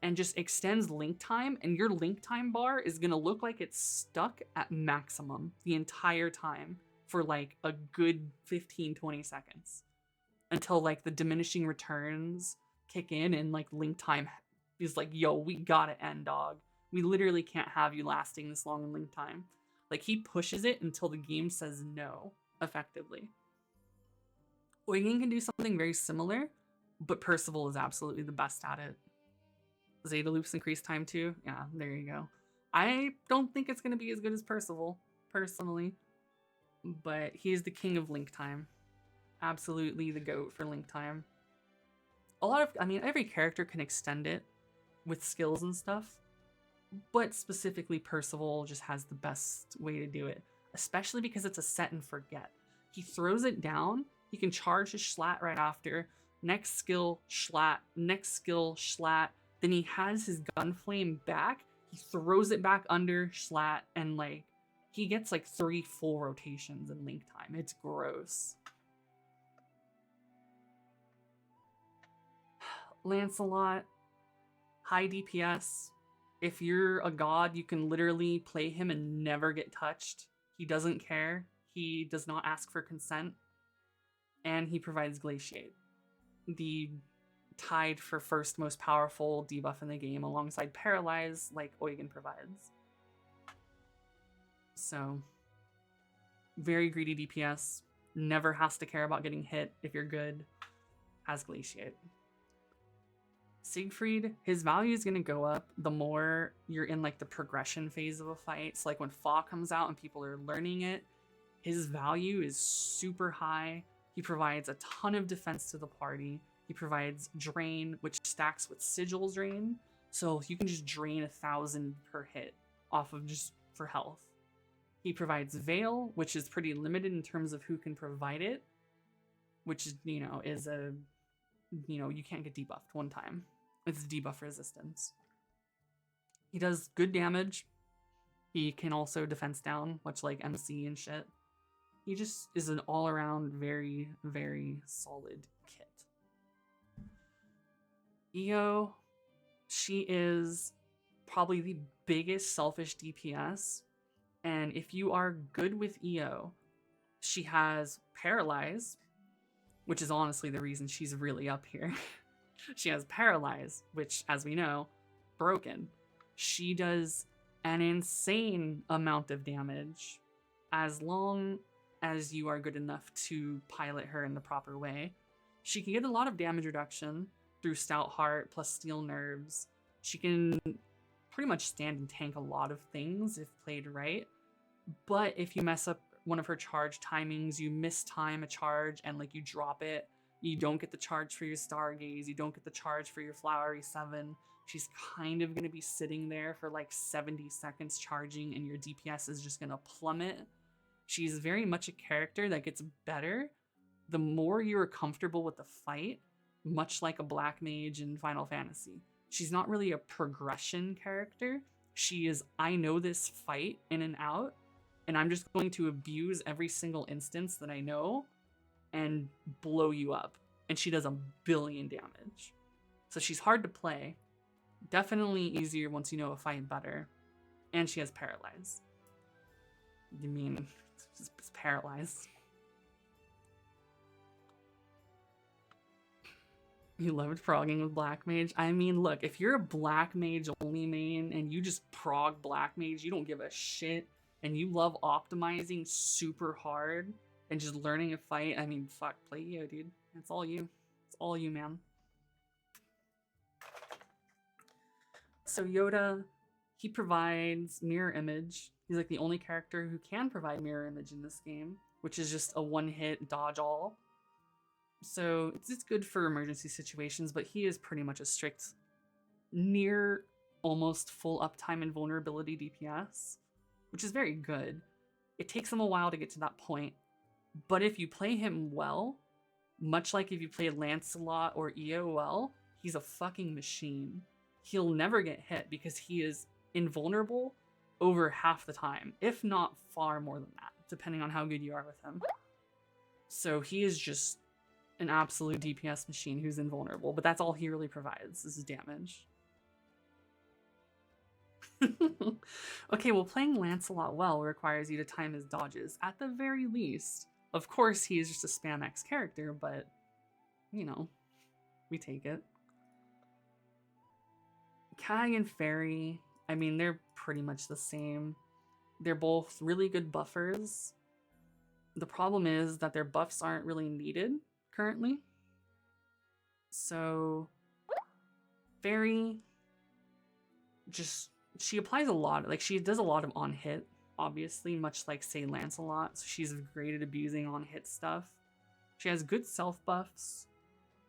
and just extends link time, and your link time bar is going to look like it's stuck at maximum the entire time for like a good 15-20 seconds until like the diminishing returns kick in and like link time He's like, yo, we gotta end, dog. We literally can't have you lasting this long in link time. Like, he pushes it until the game says no, effectively. Eugen can do something very similar, but Percival is absolutely the best at it. Zeta loops increase time too. Yeah, there you go. I don't think it's going to be as good as Percival, personally, but he is the king of link time. Absolutely the GOAT for link time. Every character can extend it with skills and stuff, but specifically Percival just has the best way to do it, especially because it's a set and forget. He throws it down, he can charge his Schlatt right after, next skill, Schlatt, next skill, Schlatt, then he has his gun flame back, he throws it back under Schlatt, and like, he gets like 3 full rotations in link time. It's gross. Lancelot, high DPS. If you're a god, you can literally play him and never get touched. He doesn't care. He does not ask for consent. And he provides Glaciate, the tied for first most powerful debuff in the game alongside Paralyze, like Eugen provides. So, very greedy DPS. Never has to care about getting hit if you're good. Has Glaciate. Seigfried, his value is going to go up the more you're in like the progression phase of a fight. So like when Fa comes out and people are learning it, his value is super high. He provides a ton of defense to the party. He provides Drain, which stacks with Sigil Drain. So you can just drain 1,000 per hit off of just for health. He provides Veil, which is pretty limited in terms of who can provide it, which is, you can't get debuffed one time. It's debuff resistance. He does good damage. He can also defense down, much like MC and shit. He just is an all-around very, very solid kit. Io, she is probably the biggest selfish DPS. And if you are good with Io, she has Paralyze, which is honestly the reason she's really up here. She has Paralyze, which, as we know, broken. She does an insane amount of damage as long as you are good enough to pilot her in the proper way. She can get a lot of damage reduction through Stout Heart plus Steel Nerves. She can pretty much stand and tank a lot of things if played right. But if you mess up one of her charge timings, you mistime a charge and like you drop it, you don't get the charge for your Stargaze, you don't get the charge for your Flowery 7. She's kind of going to be sitting there for like 70 seconds charging and your DPS is just going to plummet. She's very much a character that gets better the more you're comfortable with the fight, much like a Black Mage in Final Fantasy. She's not really a progression character. She is, I know this fight in and out, and I'm just going to abuse every single instance that I know and blow you up. And she does 1 billion damage. So she's hard to play. Definitely easier once you know a fight better. And she has Paralyze. You mean, it's Paralyze. You loved progging with Black Mage? I mean, look, if you're a Black Mage only main and you just prog Black Mage, you don't give a shit, and you love optimizing super hard and just learning a fight, I mean, fuck, play Io, dude. It's all you. It's all you, man. So Yoda, he provides Mirror Image. He's like the only character who can provide Mirror Image in this game, which is just a one-hit dodge all. So it's good for emergency situations, but he is pretty much a strict, near almost full uptime and vulnerability DPS, which is very good. It takes him a while to get to that point, but if you play him well, much like if you play Lancelot or Io well, he's a fucking machine. He'll never get hit because he is invulnerable over half the time, if not far more than that, depending on how good you are with him. So he is just an absolute DPS machine who's invulnerable, but that's all he really provides, is damage. Okay, well, playing Lancelot well requires you to time his dodges, at the very least. Of course, he is just a spam X character, but, you know, we take it. Cag and Ferry, I mean, they're pretty much the same. They're both really good buffers. The problem is that their buffs aren't really needed currently. So, Ferry, she applies a lot. Like, she does a lot of on-hit, obviously, much like, say, Lancelot. So she's great at abusing on-hit stuff. She has good self-buffs.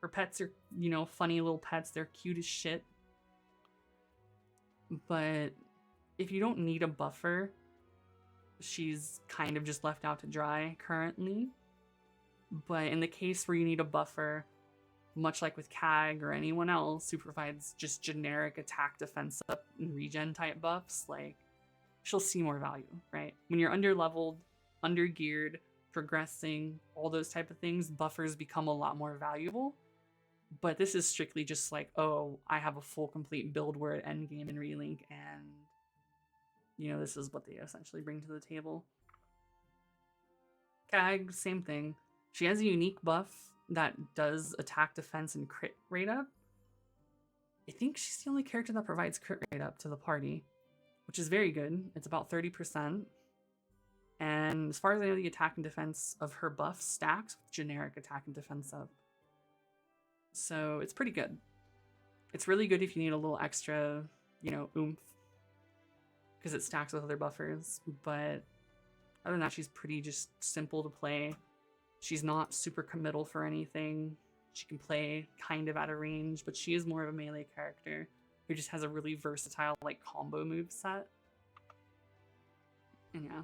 Her pets are, you know, funny little pets. They're cute as shit. But if you don't need a buffer, she's kind of just left out to dry currently. But in the case where you need a buffer, much like with Cag or anyone else who provides just generic attack, defense up, and regen type buffs, like, she'll see more value, right? When you're under-leveled, under-geared, progressing, all those type of things, buffers become a lot more valuable. But this is strictly just like, oh, I have a full complete build where at endgame in Relink, and you know, this is what they essentially bring to the table. Cag, same thing. She has a unique buff that does attack, defense, and crit rate up. I think she's the only character that provides crit rate up to the party, which is very good. It's about 30%. And as far as I know, the attack and defense of her buff stacks with generic attack and defense up. So it's pretty good. It's really good if you need a little extra, you know, oomph, because it stacks with other buffers. But other than that, she's pretty just simple to play. She's not super committal for anything. She can play kind of at a range, but she is more of a melee character who just has a really versatile, like, combo moveset. Yeah.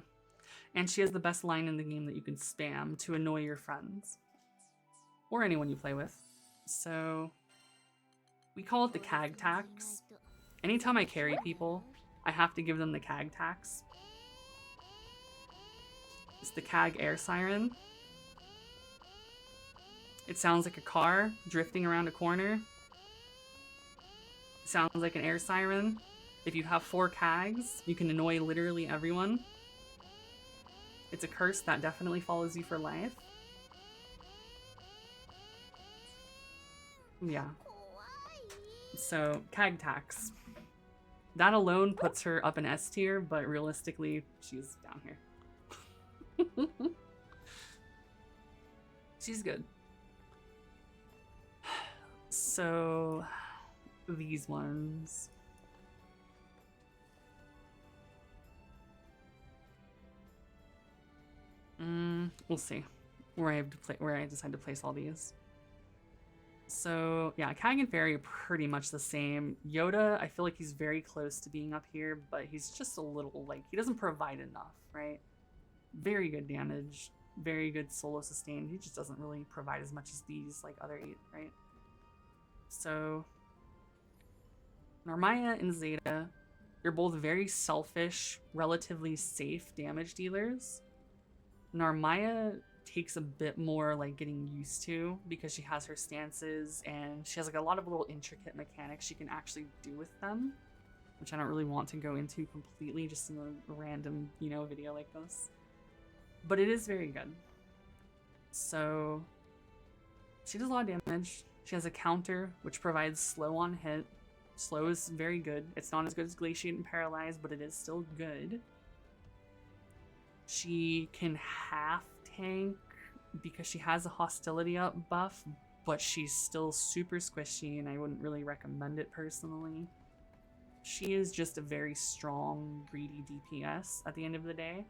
And she has the best line in the game that you can spam to annoy your friends. Or anyone you play with. So, we call it the Cag Tax. Anytime I carry people, I have to give them the Cag Tax. It's the Cag Air Siren. It sounds like a car drifting around a corner. It sounds like an air siren. If you have 4 Cags, you can annoy literally everyone. It's a curse that definitely follows you for life. Yeah. So, Cag Tax. That alone puts her up in S tier, but realistically, she's down here. She's good. So, these ones. We'll see where I decide to place all these. So yeah, Cag and Ferry are pretty much the same. Yoda, I feel like he's very close to being up here, but he's just a little, like, he doesn't provide enough, right? Very good damage, very good solo sustain. He just doesn't really provide as much as these, like, other 8, right? So Narmaya and Zeta, you're both very selfish, relatively safe damage dealers. Narmaya takes a bit more, like, getting used to because she has her stances and she has, like, a lot of little intricate mechanics she can actually do with them, which I don't really want to go into completely just in a random, you know, video like this. But it is very good. So she does a lot of damage. She has a counter which provides slow on hit. Slow is very good. It's not as good as Glaciate and Paralyze, but it is still good. She can half tank because she has a hostility up buff, but she's still super squishy and I wouldn't really recommend it personally. She is just a very strong, greedy DPS at the end of the day.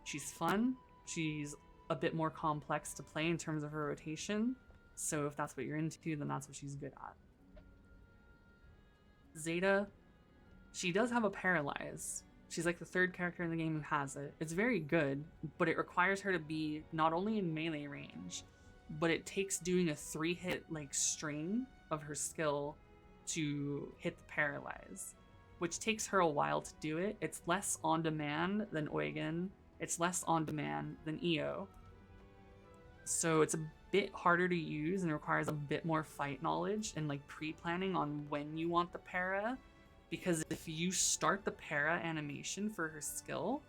She's fun. She's a bit more complex to play in terms of her rotation. So if that's what you're into, then that's what she's good at. Zeta, she does have a Paralyze. She's like the 3rd character in the game who has it. It's very good, but it requires her to be not only in melee range, but it takes doing a 3-hit, like, string of her skill to hit the Paralyze, which takes her a while to do it. It's less on demand than Eugen. It's less on demand than EO. So it's a bit harder to use and requires a bit more fight knowledge and, like, pre-planning on when you want the para. Because if you start the para animation for her skill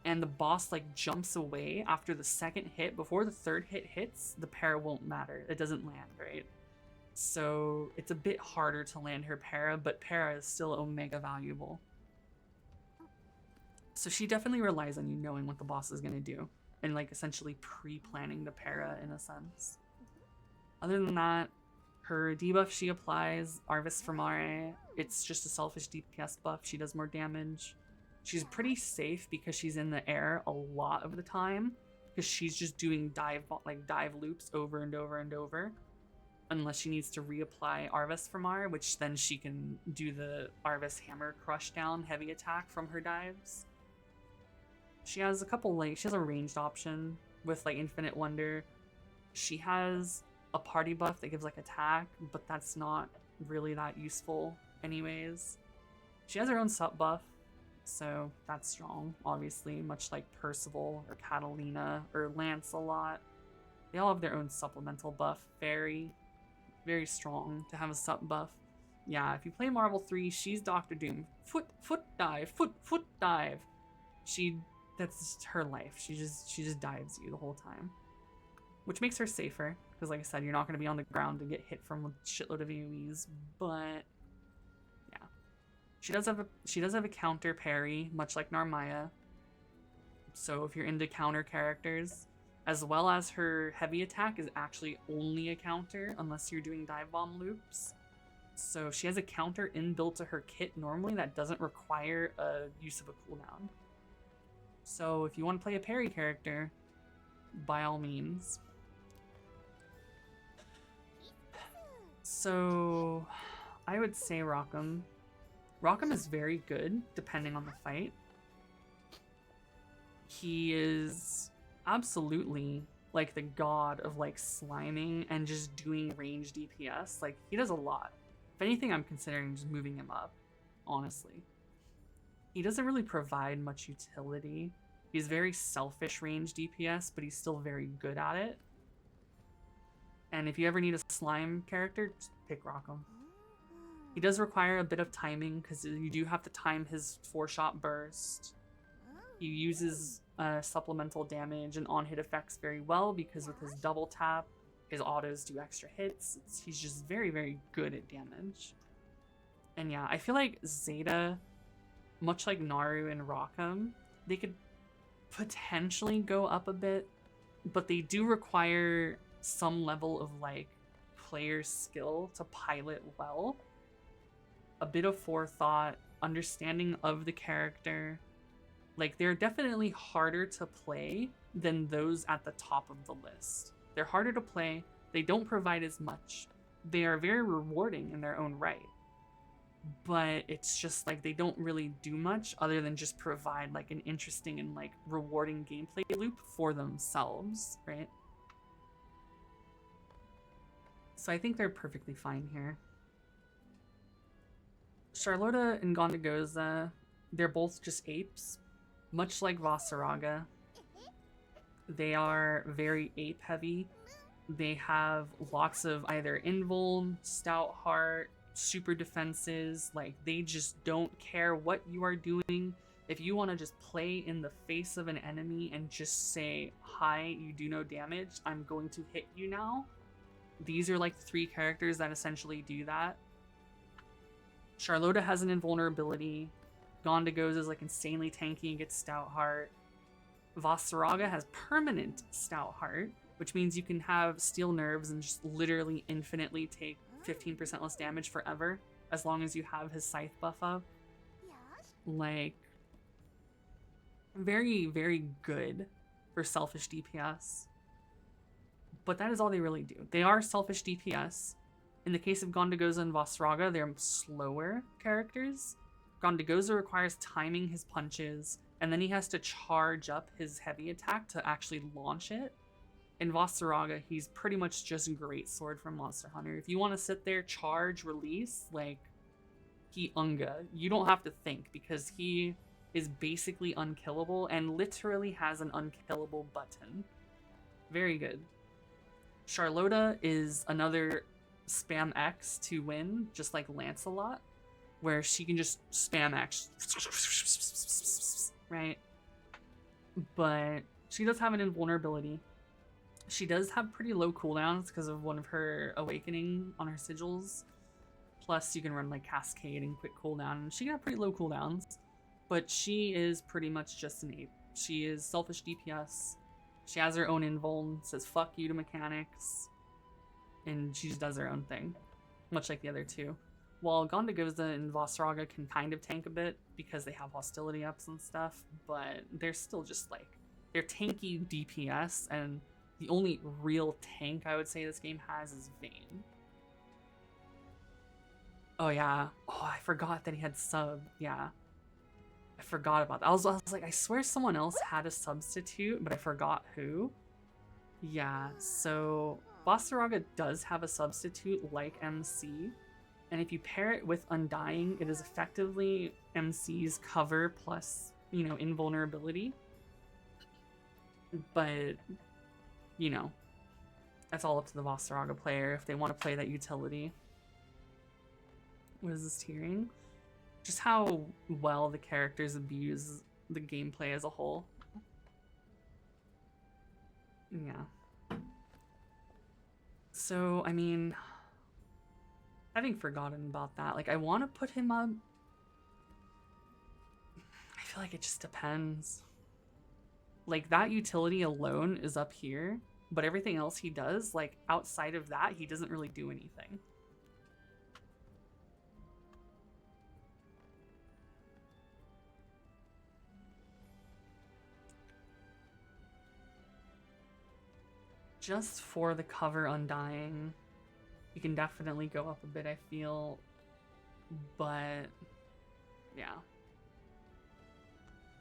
and the boss, like, jumps away after the 2nd hit, before the 3rd hit hits, the para won't matter. It doesn't land, right? So it's a bit harder to land her para, but para is still omega valuable. So she definitely relies on you knowing what the boss is going to do and like essentially pre-planning the para in a sense. Other than that, her debuff she applies, Arvis Fermare, it's just a selfish DPS buff. She does more damage. She's pretty safe because she's in the air a lot of the time because she's just doing dive loops over and over and over. Unless she needs to reapply Arvis Fermare, which then she can do the Arvis Hammer Crush Down heavy attack from her dives. She has a couple, she has a ranged option with Infinite Wonder. She has a party buff that gives attack, but that's not really that useful anyways. She has her own sup buff, so that's strong, obviously, much like Percival or Katalina or Lancelot. They all have their own supplemental buff. Ferry, very strong to have a sup buff. Yeah, if you play Marvel 3, she's Doctor Doom. Foot dive, foot dive. That's her life. She just dives you the whole time, which makes her safer because, like I said, you're not going to be on the ground and get hit from a shitload of AoEs. But yeah, she does have a counter parry, much like Narmaya. So if you're into counter characters, as well as her heavy attack is actually only a counter unless you're doing dive bomb loops. So she has a counter inbuilt to her kit normally that doesn't require a use of a cooldown. So if you want to play a parry character, by all means. So I would say Rackam. Rackam is very good depending on the fight. He is absolutely the god of sliming and just doing range DPS. He does a lot. If anything, I'm considering just moving him up, honestly. He doesn't really provide much utility. He's very selfish range DPS, but he's still very good at it. And if you ever need a slime character, just pick Rackam. He does require a bit of timing because you do have to time his 4-shot burst. He uses supplemental damage and on-hit effects very well because with his double tap, his autos do extra hits. He's just very, very good at damage. And yeah, I feel like Zeta, much like Naru and Rackam, they could potentially go up a bit, but they do require some level of player skill to pilot well. A bit of forethought, understanding of the character. They're definitely harder to play than those at the top of the list. They're harder to play, they don't provide as much. They are very rewarding in their own right. But it's just they don't really do much other than just provide an interesting and rewarding gameplay loop for themselves, right? So I think they're perfectly fine here. Charlotta and Ghandagoza, they're both just apes, much like Vaseraga. They are very ape heavy. They have lots of either invuln, stout heart, super defenses. They just don't care what you are doing. If you want to just play in the face of an enemy and just say, hi, you do no damage, I'm going to hit you now. These are the 3 characters that essentially do that. Charlotta has an invulnerability. Ghandagoza is insanely tanky and gets stout heart. Vaseraga has permanent stout heart, which means you can have steel nerves and just literally infinitely take 15% less damage forever as long as you have his scythe buff up. Very, very good for selfish DPS. But that is all they really do. They are selfish DPS. In the case of Ghandagoza and Vaseraga, they're slower characters. Ghandagoza requires timing his punches, and then he has to charge up his heavy attack to actually launch it. In Vaseraga, he's pretty much just Greatsword from Monster Hunter. If you want to sit there, charge, release, he unga. You don't have to think because he is basically unkillable and literally has an unkillable button. Very good. Charlotta is another spam X to win, just like Lancelot, where she can just spam X, right? But she does have an invulnerability. She does have pretty low cooldowns because of one of her awakening on her sigils. Plus, you can run like Cascade and quick cooldown, and she got pretty low cooldowns. But she is pretty much just an ape. She is selfish DPS. She has her own invuln, says fuck you to mechanics, and she just does her own thing, much like the other two. While Ghandagoza and Vaseraga can kind of tank a bit because they have hostility ups and stuff, but they're still just like, they're tanky DPS, and the only real tank I would say this game has is Vane. Oh yeah, oh I forgot that he had sub, yeah. I forgot about that. I was like, I swear someone else had a substitute, but I forgot who. Yeah, so Vaseraga does have a substitute like MC, and if you pair it with Undying, it is effectively MC's cover plus, you know, invulnerability. But, you know, that's all up to the Vaseraga player if they want to play that utility. What is this tiering? Just how well the characters abuse the gameplay as a whole. Yeah. So, I mean, having forgotten about that, like, I want to put him up. I feel like it just depends. Like, that utility alone is up here, but everything else he does, like, outside of that, he doesn't really do anything. Just for the cover Undying, you can definitely go up a bit, I feel, but yeah.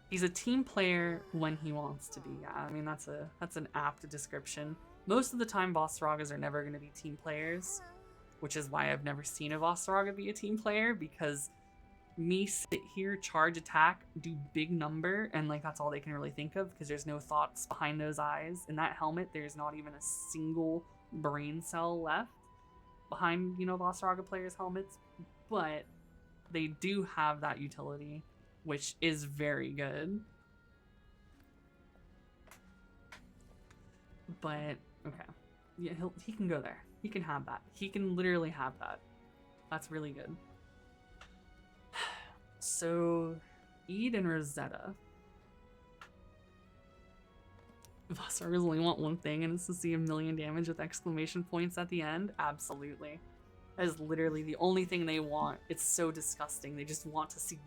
He's a team player when he wants to be. Yeah, I mean, that's an apt description. Most of the time, Vaseragas are never going to be team players, which is why I've never seen a Vaseraga be a team player, because me sit here, charge attack, do big number, and like that's all they can really think of because there's no thoughts behind those eyes. In that helmet, there's not even a single brain cell left behind, you know, Vaseraga players' helmets, but they do have that utility, which is very good. But okay, yeah, he can go there. He can have that. He can literally have that. That's really good. So, Ede and Rosetta. Vaseragas only want one thing, and it's to see 1,000,000 damage with exclamation points at the end. Absolutely. That is literally the only thing they want. It's so disgusting. They just want to see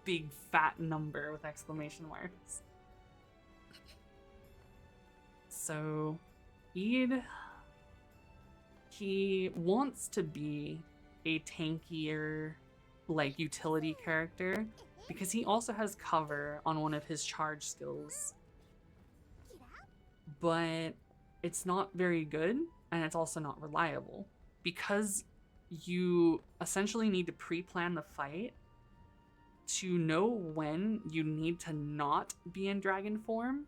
big fat number with exclamation marks. So, Ede, he wants to be a tankier, like, utility character because he also has cover on one of his charge skills, but it's not very good, and it's also not reliable because you essentially need to pre-plan the fight to know when you need to not be in dragon form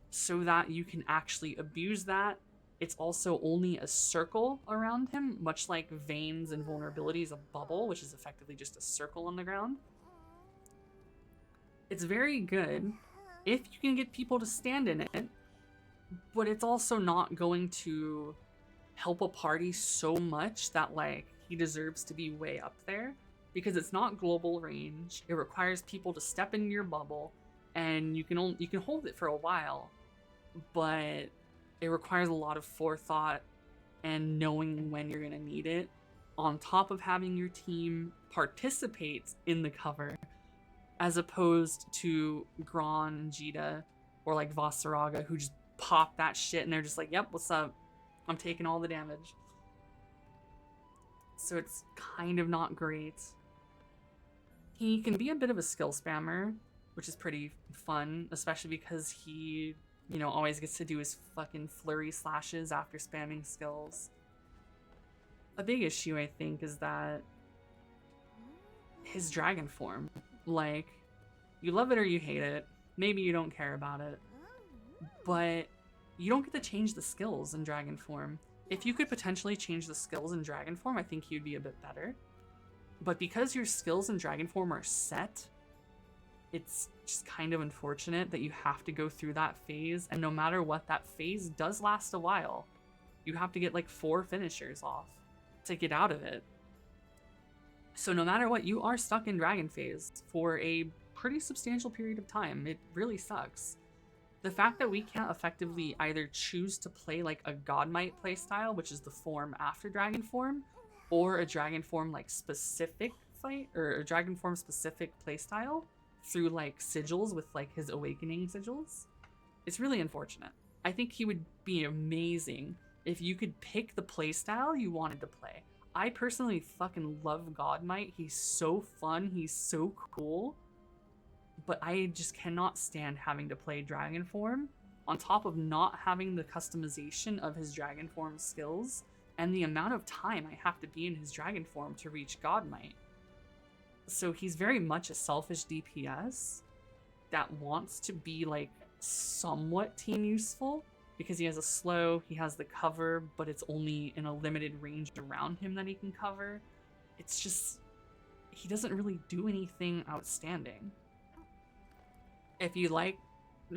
so that you can actually abuse that. It's also only a circle around him, much like Vane's invulnerability is a bubble, which is effectively just a circle on the ground. It's very good if you can get people to stand in it, but it's also not going to help a party so much that, like, he deserves to be way up there, because it's not global range. It requires people to step into your bubble, and you can hold it for a while, but it requires a lot of forethought and knowing when you're going to need it, on top of having your team participate in the cover, as opposed to Gran and Djeeta or like Vaseraga, who just pop that shit and they're just like, yep, what's up? I'm taking all the damage. So it's kind of not great. He can be a bit of a skill spammer, which is pretty fun, especially because he, you know, always gets to do his fucking flurry slashes after spamming skills. A big issue, I think, is that his dragon form, like, you love it or you hate it, maybe you don't care about it, but you don't get to change the skills in dragon form. If you could potentially change the skills in dragon form, I think you'd be a bit better. But because your skills in dragon form are set, it's just kind of unfortunate that you have to go through that phase, and no matter what, that phase does last a while. You have to get like 4 finishers off to get out of it. So no matter what, you are stuck in Dragon Phase for a pretty substantial period of time. It really sucks. The fact that we can't effectively either choose to play like a Godmite playstyle, which is the form after Dragon Form, or a Dragon Form like specific fight, or a Dragon Form specific playstyle through like sigils with like his awakening sigils, it's really unfortunate. I think he would be amazing if you could pick the playstyle you wanted to play. I personally fucking love Godmite. He's so fun. He's so cool. But I just cannot stand having to play Dragon Form on top of not having the customization of his Dragon Form skills and the amount of time I have to be in his Dragon Form to reach Godmite. So he's very much a selfish DPS that wants to be like somewhat team useful, because he has a slow, he has the cover, but it's only in a limited range around him that he can cover. It's just, he doesn't really do anything outstanding. If you like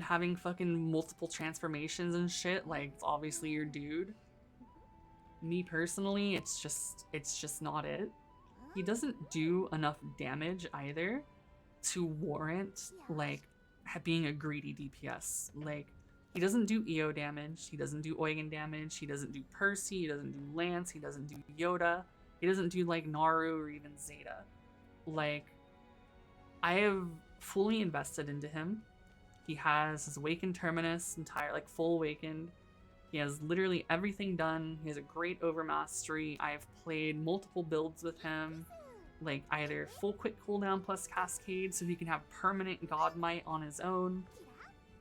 having fucking multiple transformations and shit, like, it's obviously your dude. Me personally, it's just not it. He doesn't do enough damage either to warrant, like, being a greedy DPS. Like, he doesn't do EO damage, he doesn't do Eugen damage, he doesn't do Percy, he doesn't do Lance, he doesn't do Yoda, he doesn't do, like, Naru or even Zeta. Like, I have fully invested into him. He has his Awakened Terminus, entire, like, full Awakened. He has literally everything done. He has a great Overmastery. I've played multiple builds with him, like either full quick cooldown plus Cascade so he can have permanent Godmite on his own.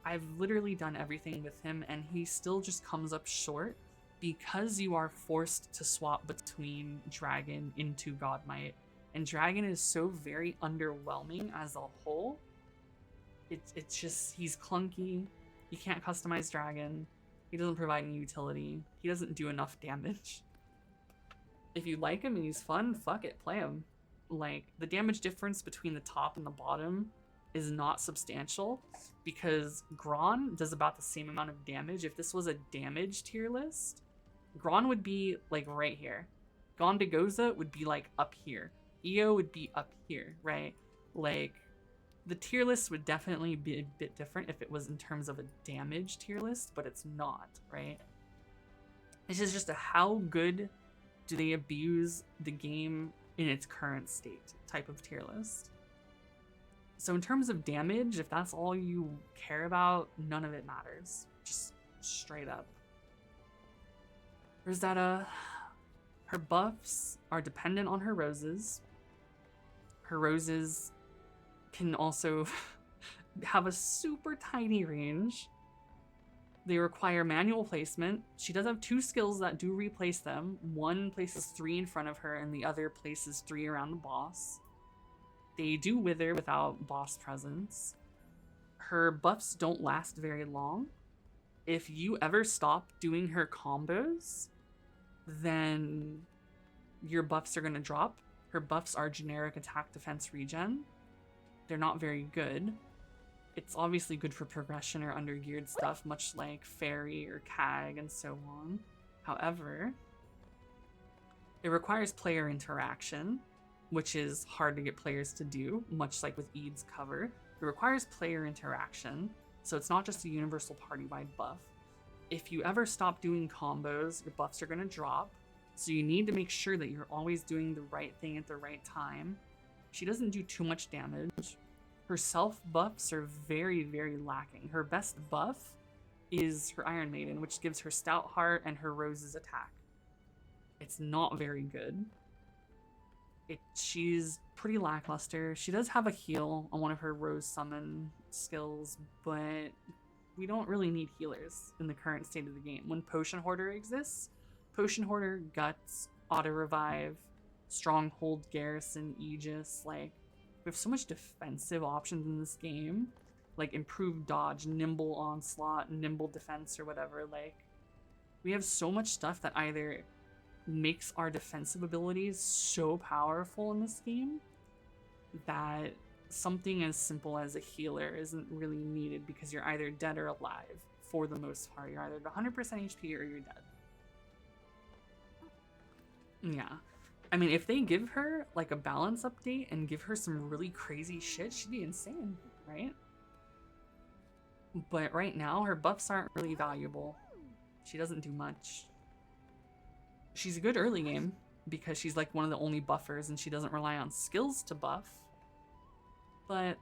I've literally done everything with him, and he still just comes up short because you are forced to swap between Dragon into Godmite. And Dragon is so very underwhelming as a whole. It's just, he's clunky. You can't customize Dragon. He doesn't provide any utility. He doesn't do enough damage. If you like him and he's fun, fuck it, play him. Like, the damage difference between the top and the bottom is not substantial, because Gran does about the same amount of damage. If this was a damage tier list, Gran would be like right here. Ghandagoza would be like up here. EO would be up here, right? Like, the tier list would definitely be a bit different if it was in terms of a damage tier list, but it's not, right? This is just a how good do they abuse the game in its current state type of tier list. So in terms of damage, if that's all you care about, none of it matters. Just straight up. Rosetta, her buffs are dependent on her roses. Her roses can also have a super tiny range. They require manual placement. She does have 2 skills that do replace them. One places 3 in front of her and the other places 3 around the boss. They do wither without boss presence. Her buffs don't last very long. If you ever stop doing her combos, then your buffs are going to drop. Her buffs are generic attack, defense, regen. They're not very good. It's obviously good for progression or undergeared stuff, much like Ferry or Cag and so on. However, it requires player interaction, which is hard to get players to do, much like with Eid's cover. It requires player interaction, so it's not just a universal party-wide buff. If you ever stop doing combos, your buffs are going to drop, so you need to make sure that you're always doing the right thing at the right time. She doesn't do too much damage. Her self buffs are very, very lacking. Her best buff is her Iron Maiden, which gives her Stout Heart and her Rose's attack. It's not very good. She's pretty lackluster. She does have a heal on one of her Rose Summon skills, but we don't really need healers in the current state of the game. When Potion Hoarder exists, Potion Hoarder, Guts, Auto Revive, Stronghold, Garrison, Aegis, like, we have so much defensive options in this game, like improved dodge, nimble onslaught, nimble defense, or whatever. Like, we have so much stuff that either makes our defensive abilities so powerful in this game that something as simple as a healer isn't really needed because you're either dead or alive for the most part. You're either at 100% HP or you're dead. Yeah. I mean, if they give her like a balance update and give her some really crazy shit, she'd be insane, right? But right now, her buffs aren't really valuable. She doesn't do much. She's a good early game because she's like one of the only buffers and she doesn't rely on skills to buff. But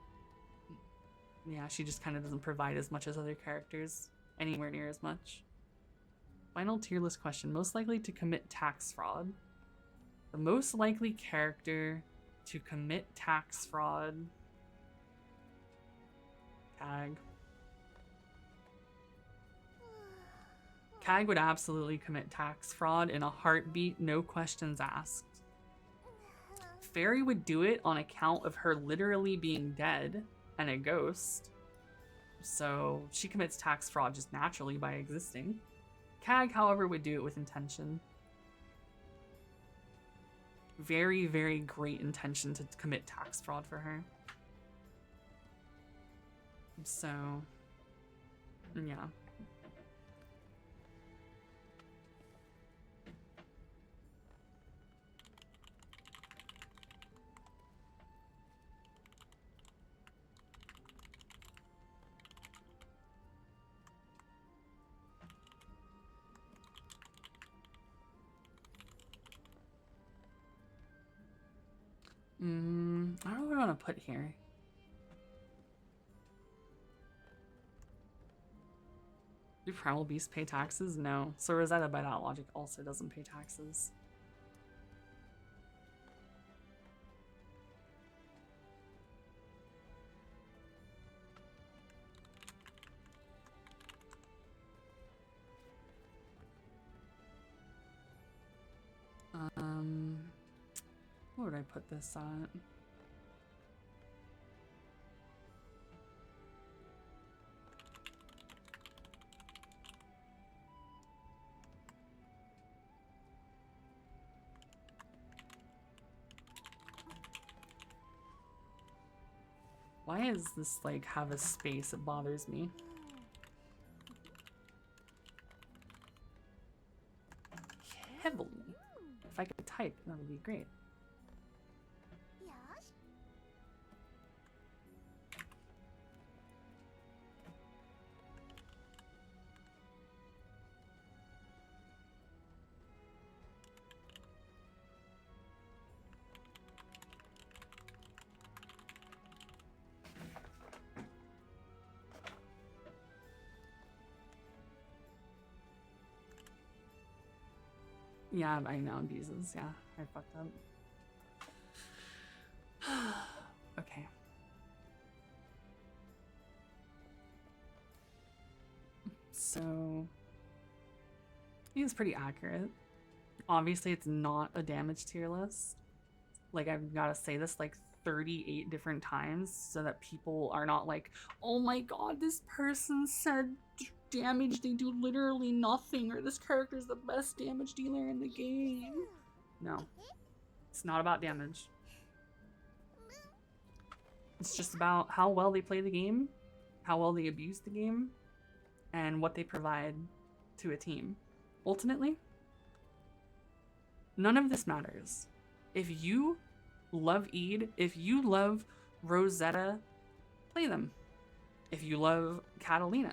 yeah, she just kind of doesn't provide as much as other characters, anywhere near as much. Final tier list question. Most likely to commit tax fraud. The most likely character to commit tax fraud. Cag. Cag would absolutely commit tax fraud in a heartbeat, no questions asked. Ferry would do it on account of her literally being dead and a ghost. So she commits tax fraud just naturally by existing. Cag, however, would do it with intention. Very, very great intention to commit tax fraud for her. So, yeah. I don't know what I want to put here. Do primal beasts pay taxes? No. So Rosetta, by that logic, also doesn't pay taxes. Where would I put this at? Why is this like have a space? It bothers me. Heavily. If I could type, that would be great. Yeah, I know, Jesus. Yeah, I fucked up. Okay. So, I think it's pretty accurate. Obviously, it's not a damage tier list. Like, I've got to say this like 38 different times so that people are not like, oh my god, this person said damage, they do literally nothing, or this character is the best damage dealer in the game. No, it's not about damage. It's just about how well they play the game, how well they abuse the game, and what they provide to a team. Ultimately, none of this matters. If you love Eid, if you love Rosetta, play them. If you love Katalina,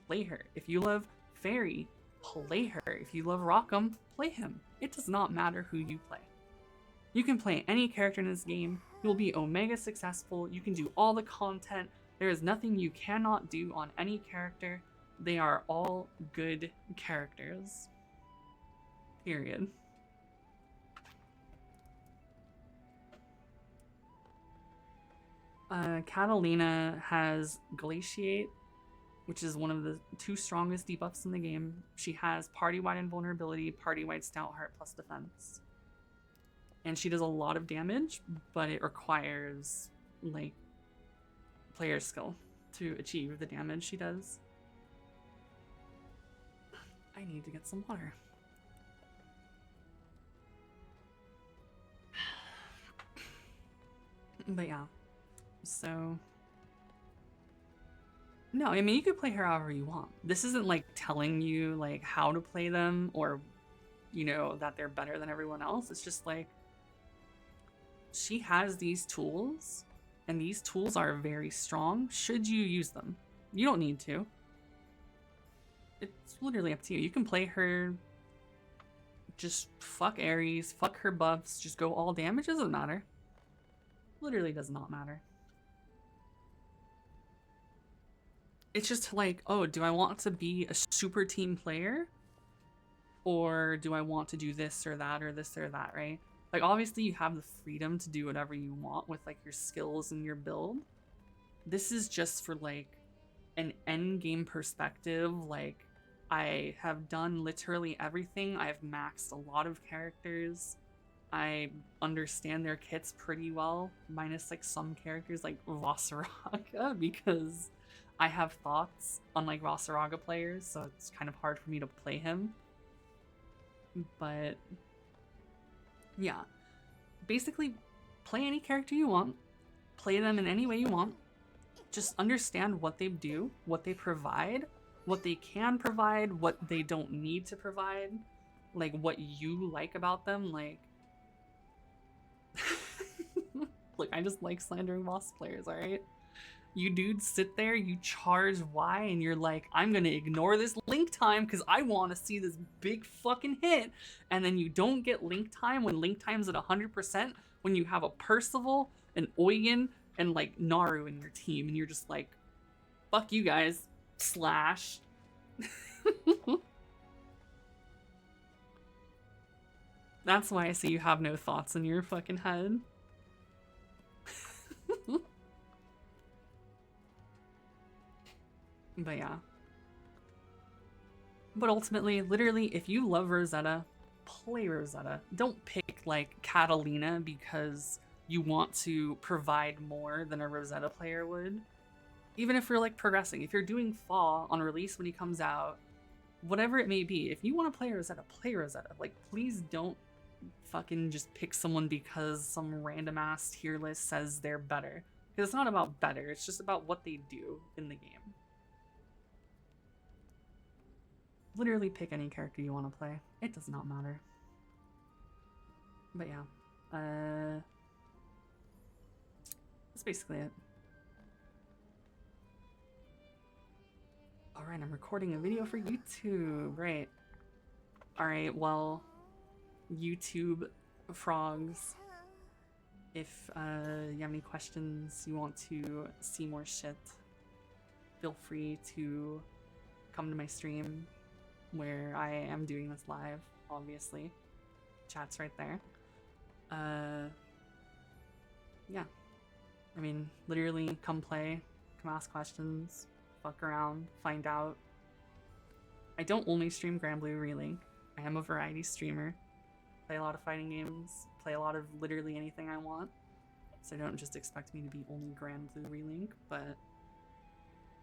play her. If you love Ferry, play her. If you love Rackam, play him. It does not matter who you play. You can play any character in this game. You'll be Omega successful. You can do all the content. There is nothing you cannot do on any character. They are all good characters. Period. Katalina has Glaciate, which is one of the 2 strongest debuffs in the game. She has party-wide invulnerability, party-wide stout heart plus defense. And she does a lot of damage, but it requires, like, player skill to achieve the damage she does. I need to get some water. But yeah. So no, I mean, you could play her however you want. This isn't like telling you like how to play them or, you know, that they're better than everyone else. It's just like she has these tools and these tools are very strong should you use them. You don't need to. It's literally up to you. You can play her just fuck Ares, fuck her buffs, just go all damage. Doesn't matter. Literally does not matter. It's just like, oh, do I want to be a super team player? Or do I want to do this or that or this or that, right? Like, obviously you have the freedom to do whatever you want with like your skills and your build. This is just for like an end game perspective. Like, I have done literally everything. I've maxed a lot of characters. I understand their kits pretty well, minus like some characters like Vaseraga, because I have thoughts on like Vaseraga players, so it's kind of hard for me to play him. But yeah, basically play any character you want, play them in any way you want, just understand what they do, what they provide, what they can provide, what they don't need to provide, like what you like about them. Like look, I just like slandering boss players, alright? You dudes sit there, you charge Y, and you're like, I'm gonna ignore this link time because I want to see this big fucking hit. And then you don't get link time when link time's at 100%, when you have a Percival, an Eugen, and like Naru in your team. And you're just like, fuck you guys, slash. That's why I say you have no thoughts in your fucking head. But yeah. But ultimately, literally, if you love Rosetta, play Rosetta. Don't pick like Katalina because you want to provide more than a Rosetta player would. Even if you're like progressing, if you're doing Fall on release when he comes out, whatever it may be, if you want to play Rosetta, play Rosetta. Like, please don't fucking just pick someone because some random ass tier list says they're better. Because it's not about better, it's just about what they do in the game. Literally pick any character you want to play. It does not matter. But yeah. That's basically it. Alright, I'm recording a video for YouTube. Right. Alright, well, YouTube frogs. If you have any questions, you want to see more shit, feel free to come to my stream where I am doing this live, obviously. Chat's right there. Yeah. I mean, literally, come play, come ask questions, fuck around, find out. I don't only stream Granblue Relink. I am a variety streamer. Play a lot of fighting games, play a lot of literally anything I want. So don't just expect me to be only Granblue Relink, but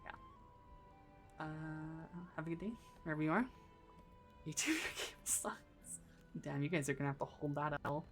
yeah. Have a good day, wherever you are. YouTube, your game sucks. Damn, you guys are gonna have to hold that L.